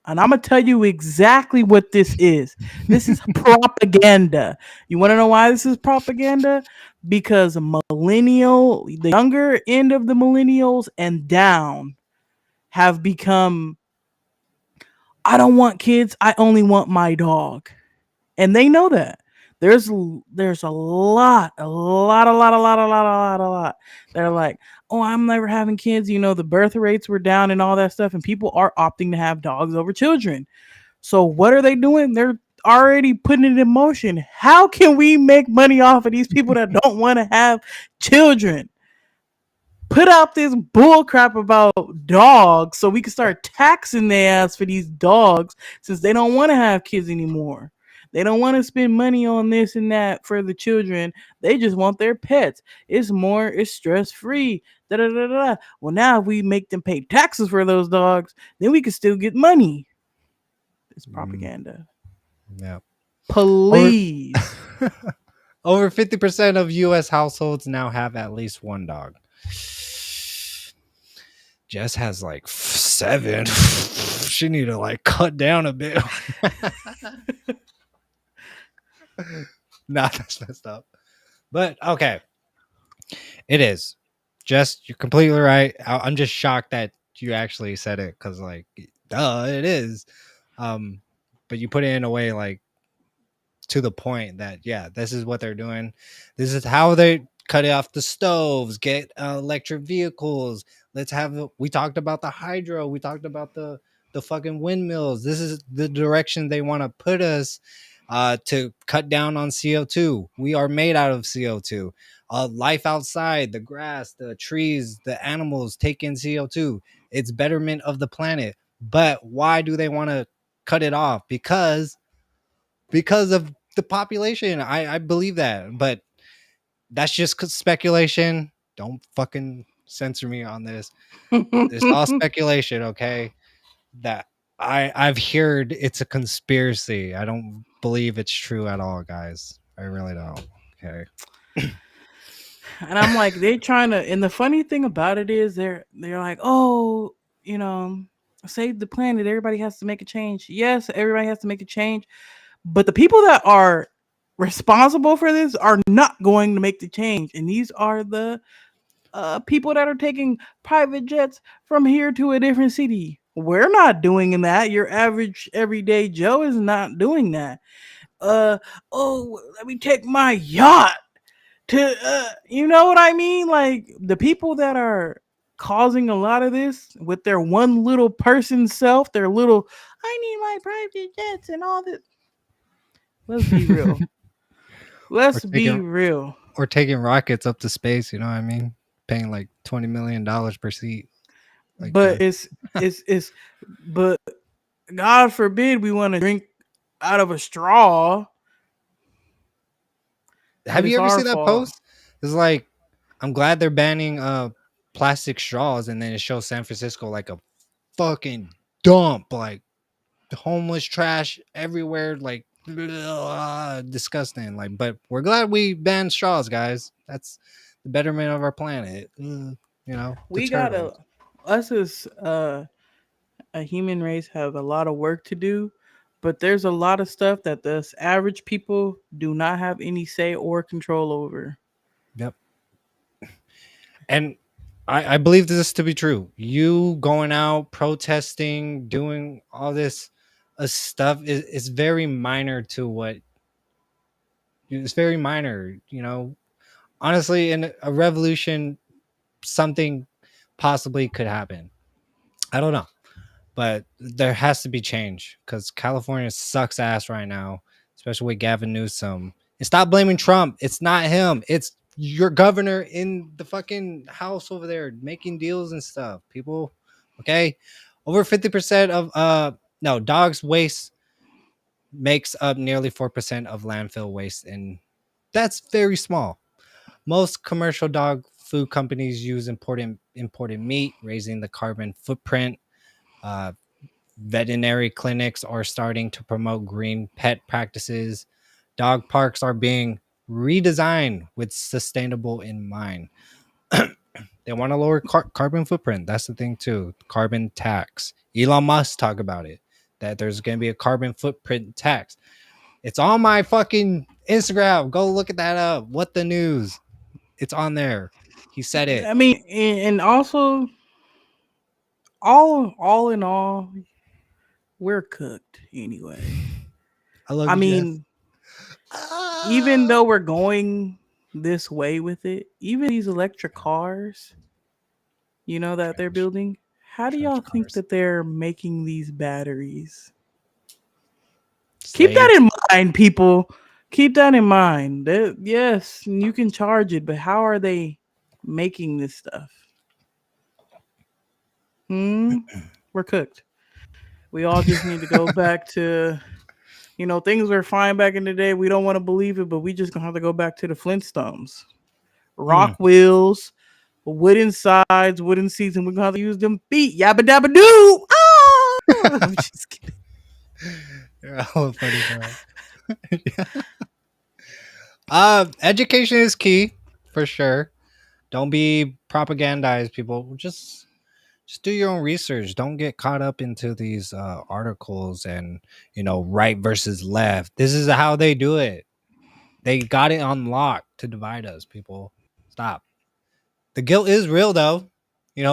And I'm going to tell you exactly what this is. This is propaganda. You want to know why this is propaganda? Because the younger end of the millennials and down have become, I don't want kids. I only want my dog. And they know that. There's a lot. They're like, oh, I'm never having kids. You know, the birth rates were down and all that stuff. And people are opting to have dogs over children. So what are they doing? They're already putting it in motion. How can we make money off of these people that don't want to have children? Put out this bull crap about dogs so we can start taxing their ass for these dogs since they don't want to have kids anymore. They don't want to spend money on this and that for the children. They just want their pets. It's stress free. Da da da da. Well, now if we make them pay taxes for those dogs, then we can still get money. It's propaganda. Yeah. Please. Over 50% of U.S. households now have at least one dog. Jess has like 7. She need to like cut down a bit. Nah, that's messed up. But okay, it is. Jess, you're completely right. I'm just shocked that you actually said it because, like, duh, it is. But you put it in a way like to the point that yeah, this is what they're doing. This is how they cut off the stoves, get electric vehicles. We talked about the hydro. We talked about the fucking windmills. This is the direction they want to put us to cut down on CO2. We are made out of CO2. Life outside, the grass, the trees, the animals take in CO2. It's betterment of the planet. But why do they want to cut it off? Because of the population. I believe that. But that's just speculation. Don't fucking censor me on this. It's all speculation, okay? That I've heard it's a conspiracy. I don't believe it's true at all, guys. I really don't. Okay. And I'm like, they're trying to. And the funny thing about it is, they're like, oh, save the planet. Everybody has to make a change. Yes, everybody has to make a change, but the people that are responsible for this are not going to make the change. And these are the people that are taking private jets from here to a different city. We're not doing that. Your average everyday Joe is not doing that. Oh, let me take my yacht to you know what I mean? Like the people that are causing a lot of this with their one little person self, their little I need my private jets and all this. Let's be real. Let's be real. Or taking rockets up to space, you know what I mean? Paying like $20 million per seat. Like but it's but God forbid we want to drink out of a straw. Have you ever seen that post? It's like, I'm glad they're banning plastic straws, and then it shows San Francisco like a fucking dump, like homeless trash everywhere, like disgusting. Like, but we're glad we banned straws, guys. That's the betterment of our planet. We gotta us as a human race have a lot of work to do, but there's a lot of stuff that the average people do not have any say or control over. Yep. And I believe this to be true. You going out protesting, doing all this stuff is very minor to what. It's very minor, Honestly, in a revolution, something possibly could happen. I don't know, but there has to be change because California sucks ass right now, especially with Gavin Newsom. And stop blaming Trump. It's not him. It's your governor in the fucking house over there making deals and stuff. People, okay? Over 50% of dogs waste makes up nearly 4% of landfill waste, and that's very small. Most commercial dog food companies use imported meat, raising the carbon footprint. Veterinary clinics are starting to promote green pet practices. Dog parks are being redesigned with sustainable in mind. They want to lower carbon footprint. That's the thing too. Carbon tax. Elon Musk talk about it, that there's going to be a carbon footprint tax. It's on my fucking Instagram. Go look at that up. What the news? It's on there. He said it. I mean, and also, all in all, we're cooked anyway. I mean, even though we're going this way with it, even these electric cars, that they're building, how do y'all think that they're making these batteries? Keep that Slaves. in mind, people. Keep that in mind. Yes, you can charge it, but how are they making this stuff? We're cooked. We all just need to go back to, things were fine back in the day. We don't want to believe it, but we just gonna have to go back to the Flintstones. Rock wheels, wooden sides, wooden seats, and we're gonna have to use them feet. Yabba dabba doo. Ah! I'm just kidding. You're all funny, bro. Education is key for sure. Don't be propagandized, people. Just do your own research. Don't get caught up into these articles and right versus left. This is how they do it. They got it on lock to divide us, people. Stop. The guilt is real though.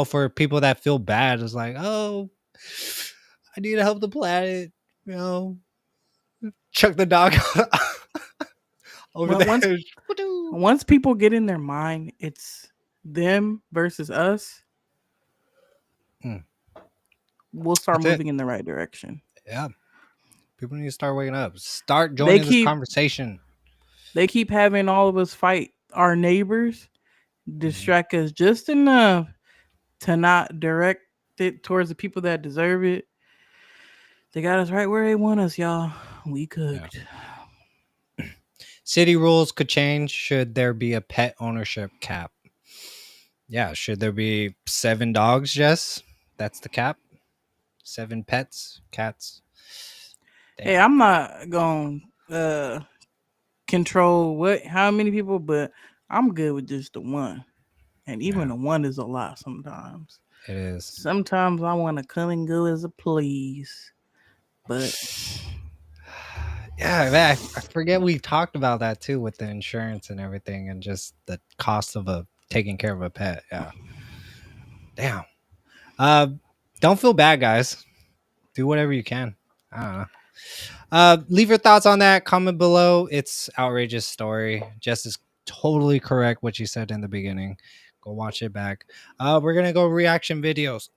For people that feel bad, it's like, oh, I need to help the planet. Chuck the dog over Well, there. once people get in their mind, it's them versus us. We'll start That's it. moving in the right direction. Yeah. People need to start waking up. Start joining this conversation. They keep having all of us fight our neighbors, distract us just enough to not direct it towards the people that deserve it. They got us right where they want us, y'all. We cooked. Yeah. City rules could change should there be a pet ownership cap. Yeah, should there be 7 dogs, Jess? That's the cap. 7 pets, cats. Damn. Hey, I'm not going to control how many people, but I'm good with just the one. And even the one is a lot sometimes. It is. Sometimes I want to come and go as a please. But yeah, man, I forget we talked about that too with the insurance and everything and just the cost of taking care of a pet. Yeah. Damn. Don't feel bad, guys. Do whatever you can. I don't know. Leave your thoughts on that. Comment below. It's outrageous story. Jess is totally correct what she said in the beginning. Go watch it back. We're gonna go reaction videos.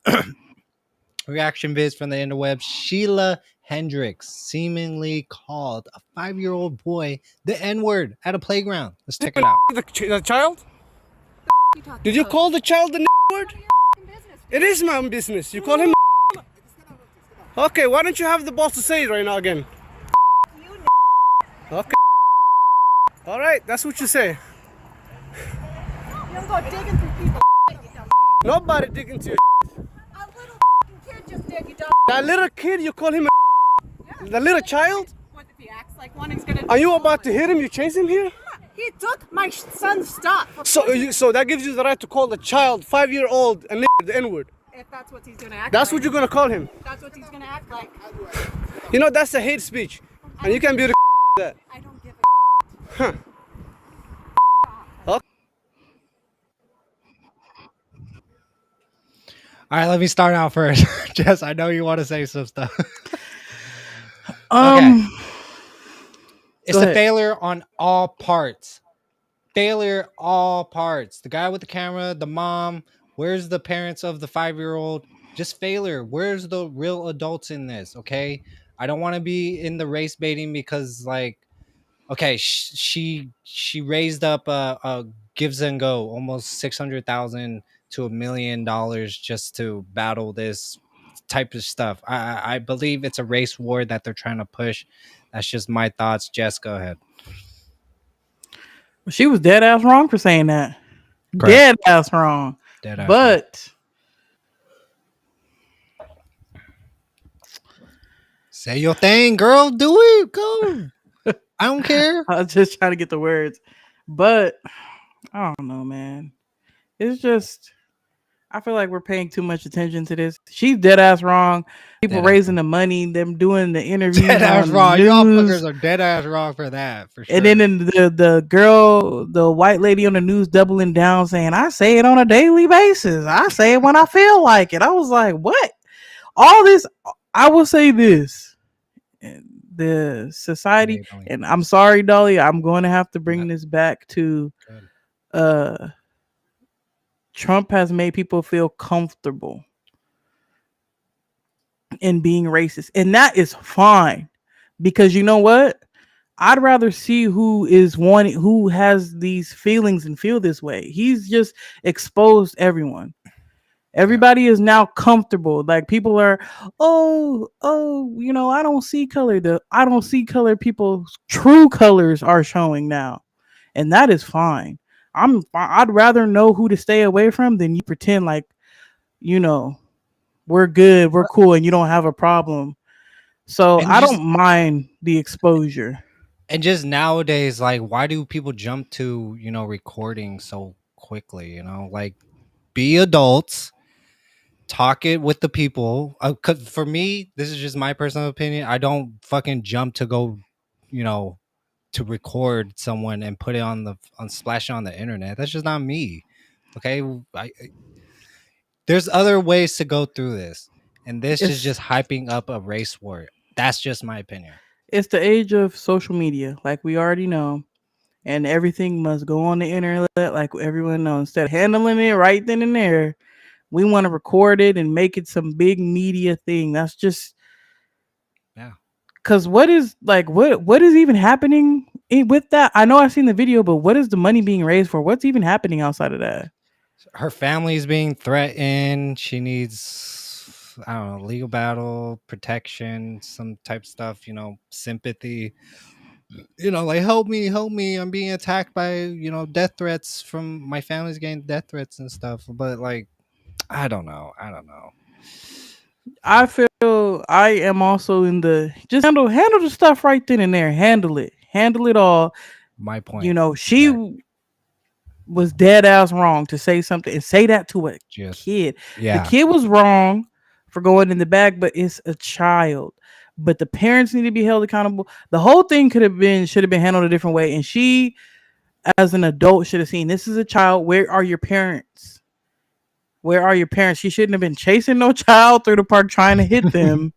Reaction vids from the interwebs. Sheila Hendricks seemingly called a 5-year-old boy the N-word at a playground. Let's check it out. The child? Did you call the child the N-word? It is my own business. You call him. Okay, why don't you have the balls to say it right now again? Okay. All right, that's what you say. You don't go digging through people. Nobody digging through. A little kid just did, you dumb. That little kid, you call him a. Yeah. The little child? What if he acts like one? He's gonna. Are you about to hit him? You chase him here? He took my son's stuff. So that gives you the right to call the child, 5-year-old, the N-word. If that's what he's gonna act. That's like. what you're gonna call him. That's what he's gonna act like. You know that's a hate speech, and you can be the that. I don't give a. Huh. All right, let me start out first. Jess, I know you want to say some stuff. okay. It's a failure on all parts. Failure all parts. The guy with the camera, the mom, where's the parents of the 5-year-old? Just failure. Where's the real adults in this? Okay. I don't want to be in the race baiting because okay, she raised up gives and go almost 600,000 to $1 million just to battle this type of stuff. I believe it's a race war that they're trying to push. That's just my thoughts. Jess, go ahead. She was dead ass wrong for saying that. Correct. Dead ass wrong. But say your thing, girl. Do it. Go. I don't care. I was just trying to get the words. But I don't know, man. It's just I feel like we're paying too much attention to this. She's dead ass wrong. People raising the money, them doing the interviews. Dead ass wrong. Y'all fuckers are dead ass wrong for that. For sure. And then the girl, the white lady on the news doubling down saying, I say it on a daily basis. I say it when I feel like it. I was like, what? All this, I will say this. The society, and I'm sorry, Dolly, I'm going to have to bring this back to Trump has made people feel comfortable in being racist, and that is fine. because you know what? I'd rather see who has these feelings and feel this way. He's just exposed everyone. Everybody is now comfortable. Like people are, I don't see color. I don't see color. People's true colors are showing now, and that is fine. I'd rather know who to stay away from than you pretend like, you know, we're good, we're cool, and you don't have a problem. So And I just don't mind the exposure. and just nowadays, like, why do people jump to recording so quickly? Like, be adults, talk it with the people. 'Cause for me, this is just my personal opinion. I don't fucking jump to go, you know, to record someone and put it on splash it on the internet. That's just not me. Okay, there's other ways to go through this, and this is It's just hyping up a race war. That's just my opinion. it's the age of social media, like we already know, and everything must go on the internet, like everyone knows. Instead of handling it right then and there, we want to record it and make it some big media thing. That's just Yeah. because what is even happening with that? I know I've seen the video, but what is the money being raised for? What's even happening outside of that? Her family is being threatened. She needs, I don't know, legal battle, protection, some type stuff, sympathy. Like, help me. I'm being attacked by, death threats from my family's getting death threats and stuff. But like, I don't know. I feel I am also in the just handle the stuff right then and there. Handle it all. My point. She Exactly. was dead ass wrong to say something and say that to a Just kid. The yeah. kid was wrong for going in the bag, but it's a child. But the parents need to be held accountable. The whole thing should have been handled a different way. And she, as an adult, should have seen this is a child. Where are your parents? Where are your parents? She shouldn't have been chasing no child through the park trying to hit them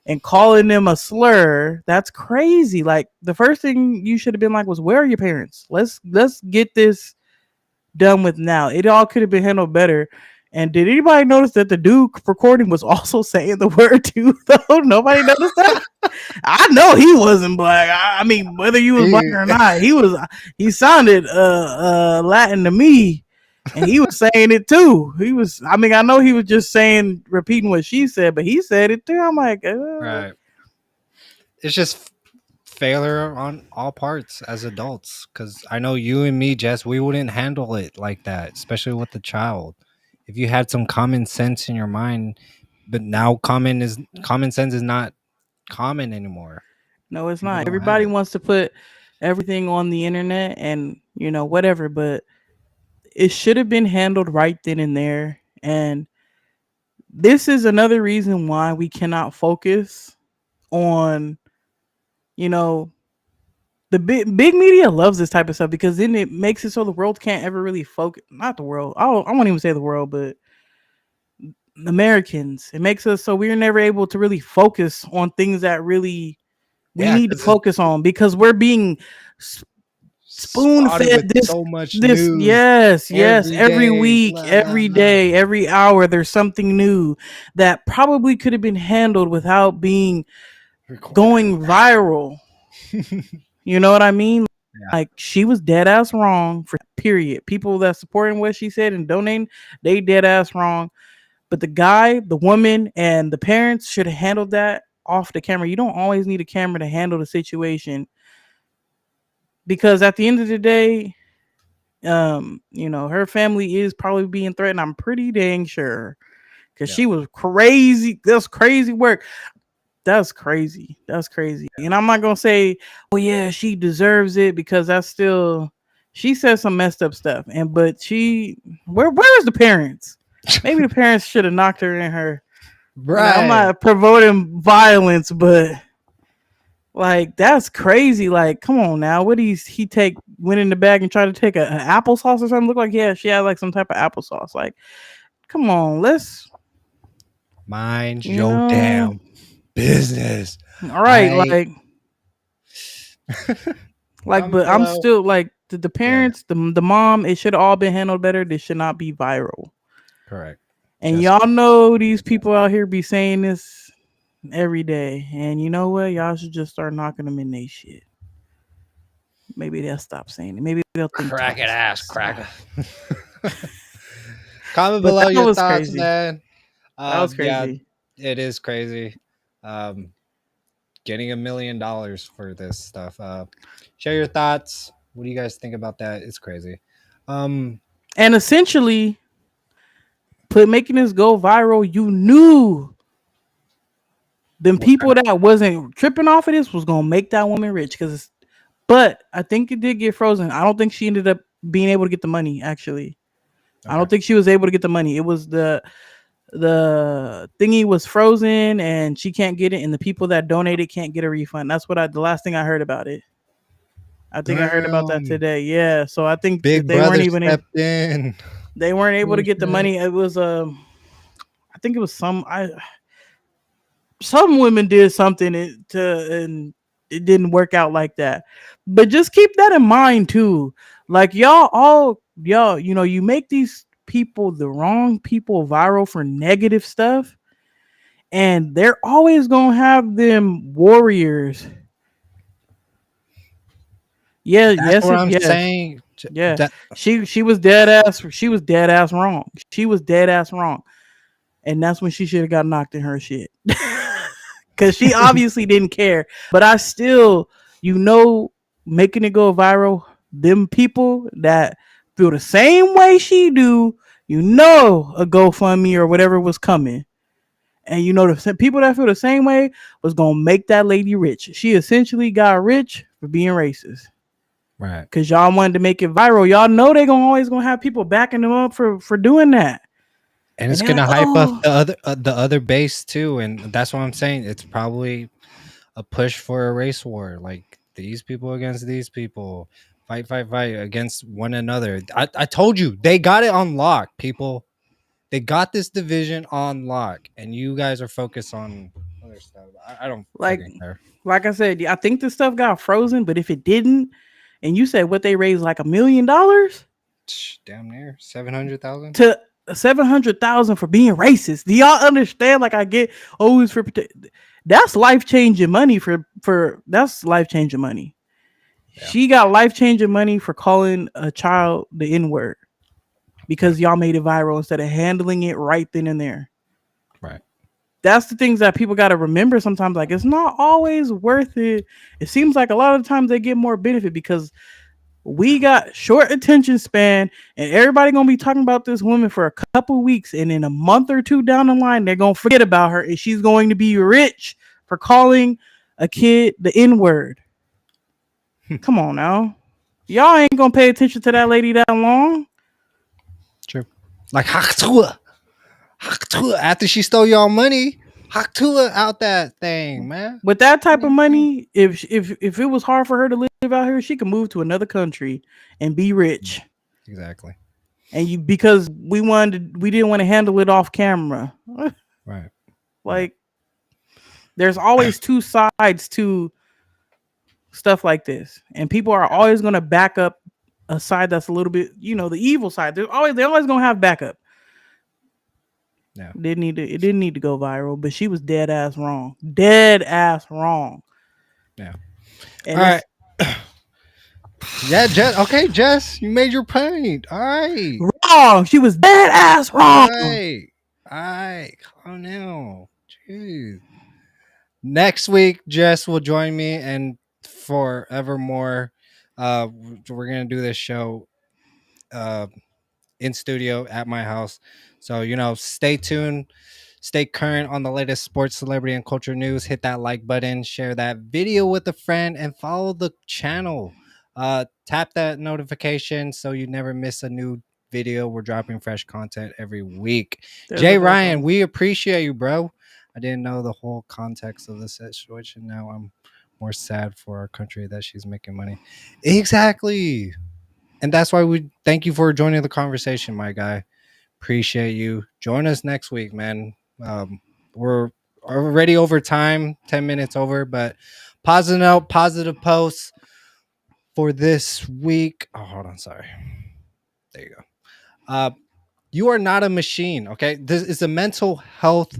and calling them a slur. That's crazy. Like the first thing you should have been like was, where are your parents? Let's get this done with now. It all could have been handled better. And did anybody notice that the dude recording was also saying the word too, though? Nobody noticed that? I know he wasn't black. I mean, whether you was black or not, he sounded Latin to me. And he was saying it too. I know he was just repeating what she said, but he said it too. I'm like, Right. It's just failure on all parts as adults, because I know you and me, Jess, we wouldn't handle it like that, especially with the child. If you had some common sense in your mind, but now common sense is not common anymore. no, it's People not. don't have Everybody it. wants to put everything on the internet and whatever, but it should have been handled right then and there. And this is another reason why we cannot focus on, you know, the big media loves this type of stuff because then it makes it so the world can't ever really focus. Not the world. I won't even say the world, but Americans. It makes us so we're never able to really focus on things that really we Yeah, need to 'cause it's focus on because we're being spoon spotted fed with so much this news yes every every day, week, blah, blah, every blah. day, every hour there's something new that probably could have been handled without being going viral. You know what I mean? Yeah. Like she was dead ass wrong for period. People that supporting what she said and donating, they dead ass wrong. But the guy, the woman, and the parents should have handled that off the camera. You don't always need a camera to handle the situation because at the end of the day, her family is probably being threatened. I'm pretty dang sure because she was crazy. That's crazy work. That's crazy. That's crazy. And I'm not gonna say, oh yeah, she deserves it because that's still she said some messed up stuff. But where's the parents? Maybe the parents should have knocked her in her. Right. I'm not promoting violence, but like that's crazy. Like, come on now. What he went in the bag and tried to take an applesauce or something? Look like she had like some type of applesauce. Like, come on, let's mind your damn business. All right, but I'm still like the parents, the mom. It should have all been handled better. This should not be viral. Correct. And y'all know these people out here be saying this. every day. And you know what? Y'all should just start knocking them in they shit. Maybe they'll stop saying it. Maybe they'll think Crack it twice. ass, crack it. Comment But below that your was thoughts, crazy. man. That was Yeah, crazy. it is crazy. Getting $1 million for this stuff. Share your thoughts. What do you guys think about that? It's crazy. And essentially, making this go viral, you knew them people that wasn't tripping off of this was gonna make that woman rich. But I think it did get frozen. I don't think she ended up being able to get the money. Actually, I don't think she was able to get the money. It was the thingy was frozen and she can't get it, and the people that donated can't get a refund. That's what the last thing I heard about it. I think I heard about that Damn. today. Yeah, so I think Big they brother weren't even stepped in. they weren't able to get the Shit. money. It was I think it was some women did something and it didn't work out like that. But just keep that in mind too. Like y'all, you know, you make these people, the wrong people, viral for negative stuff, and they're always gonna have them warriors. Yeah, That's what I'm yes. saying. Yeah. That- She was dead ass. She was dead ass wrong. She was dead ass wrong. And that's when she should have got knocked in her shit. Cause she obviously didn't care. But I still, you know, making it go viral, them people that feel the same way she do, you know, a GoFundMe or whatever was coming. And you know, the people that feel the same way was gonna make that lady rich. She essentially got rich for being racist. right. Cause y'all wanted to make it viral. Y'all know they always gonna have people backing them up for doing that. And it's they're gonna like, hype oh. up the other base too, and that's what I'm saying. It's probably a push for a race war, like these people against these people, fight against one another. I told you they got it on lock, people. They got this division on lock, and you guys are focused on other stuff. I don't Like, fucking care. like I said, I think this stuff got frozen, but if it didn't, and you said what they raised like $1 million Damn near 700,000. to 700,000 for being racist. Do y'all understand? Like, I get always for that's life changing money for that's life changing money. Yeah. She got life changing money for calling a child the N-word because y'all made it viral instead of handling it right then and there. Right. That's the things that people got to remember sometimes. Like, it's not always worth it. It seems like a lot of times they get more benefit because we got short attention span and everybody going to be talking about this woman for a couple weeks. And in a month or two down the line, they're going to forget about her and she's going to be rich for calling a kid the N-word. Come on now. Y'all ain't going to pay attention to that lady that long. True. Like Haktua. After she stole y'all money, Haktua out that thing, man. With that type of money, if it was hard for her to live out here, she could move to another country and be rich. Exactly. And because we didn't want to handle it off camera. Right. Like, there's always two sides to stuff like this, and people are always going to back up a side that's a little bit, the evil side. They're always going to have backup. Yeah. It didn't need to go viral, but she was dead ass wrong. Dead ass wrong. Yeah. And all right. Yeah, Jess. Okay, Jess, you made your point. All right. Wrong. She was dead ass wrong. All right. Oh no. Jeez. Next week, Jess will join me, and forevermore, we're gonna do this show in studio at my house. So stay tuned. Stay current on the latest sports, celebrity, and culture news. Hit that like button, share that video with a friend, and follow the channel. Tap that notification so you never miss a new video. We're dropping fresh content every week. Jay Ryan, we appreciate you, bro. I didn't know the whole context of the situation. Now I'm more sad for our country that she's making money. Exactly. And that's why we thank you for joining the conversation, my guy. Appreciate you. Join us next week, man. We're already over time, 10 minutes over, but positive posts for this week. Oh, hold on. Sorry. There you go. You are not a machine. Okay. This is a mental health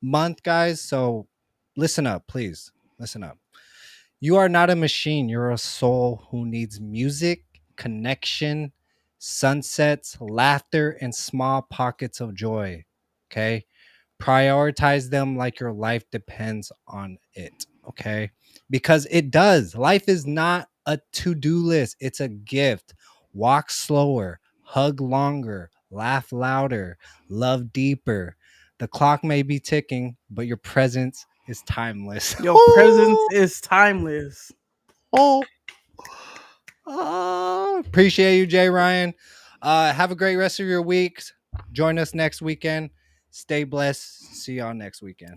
month, guys. So listen up, please. Listen up. You are not a machine. You're a soul who needs music, connection, sunsets, laughter, and small pockets of joy. Okay. Prioritize them like your life depends on it. Okay. Because it does. Life is not a to-do list, it's a gift. Walk slower, hug longer, laugh louder, love deeper. The clock may be ticking, but your presence is timeless. Your presence is timeless. Appreciate you, Jay Ryan. Have a great rest of your week. Join us next weekend. Stay blessed. See y'all next weekend.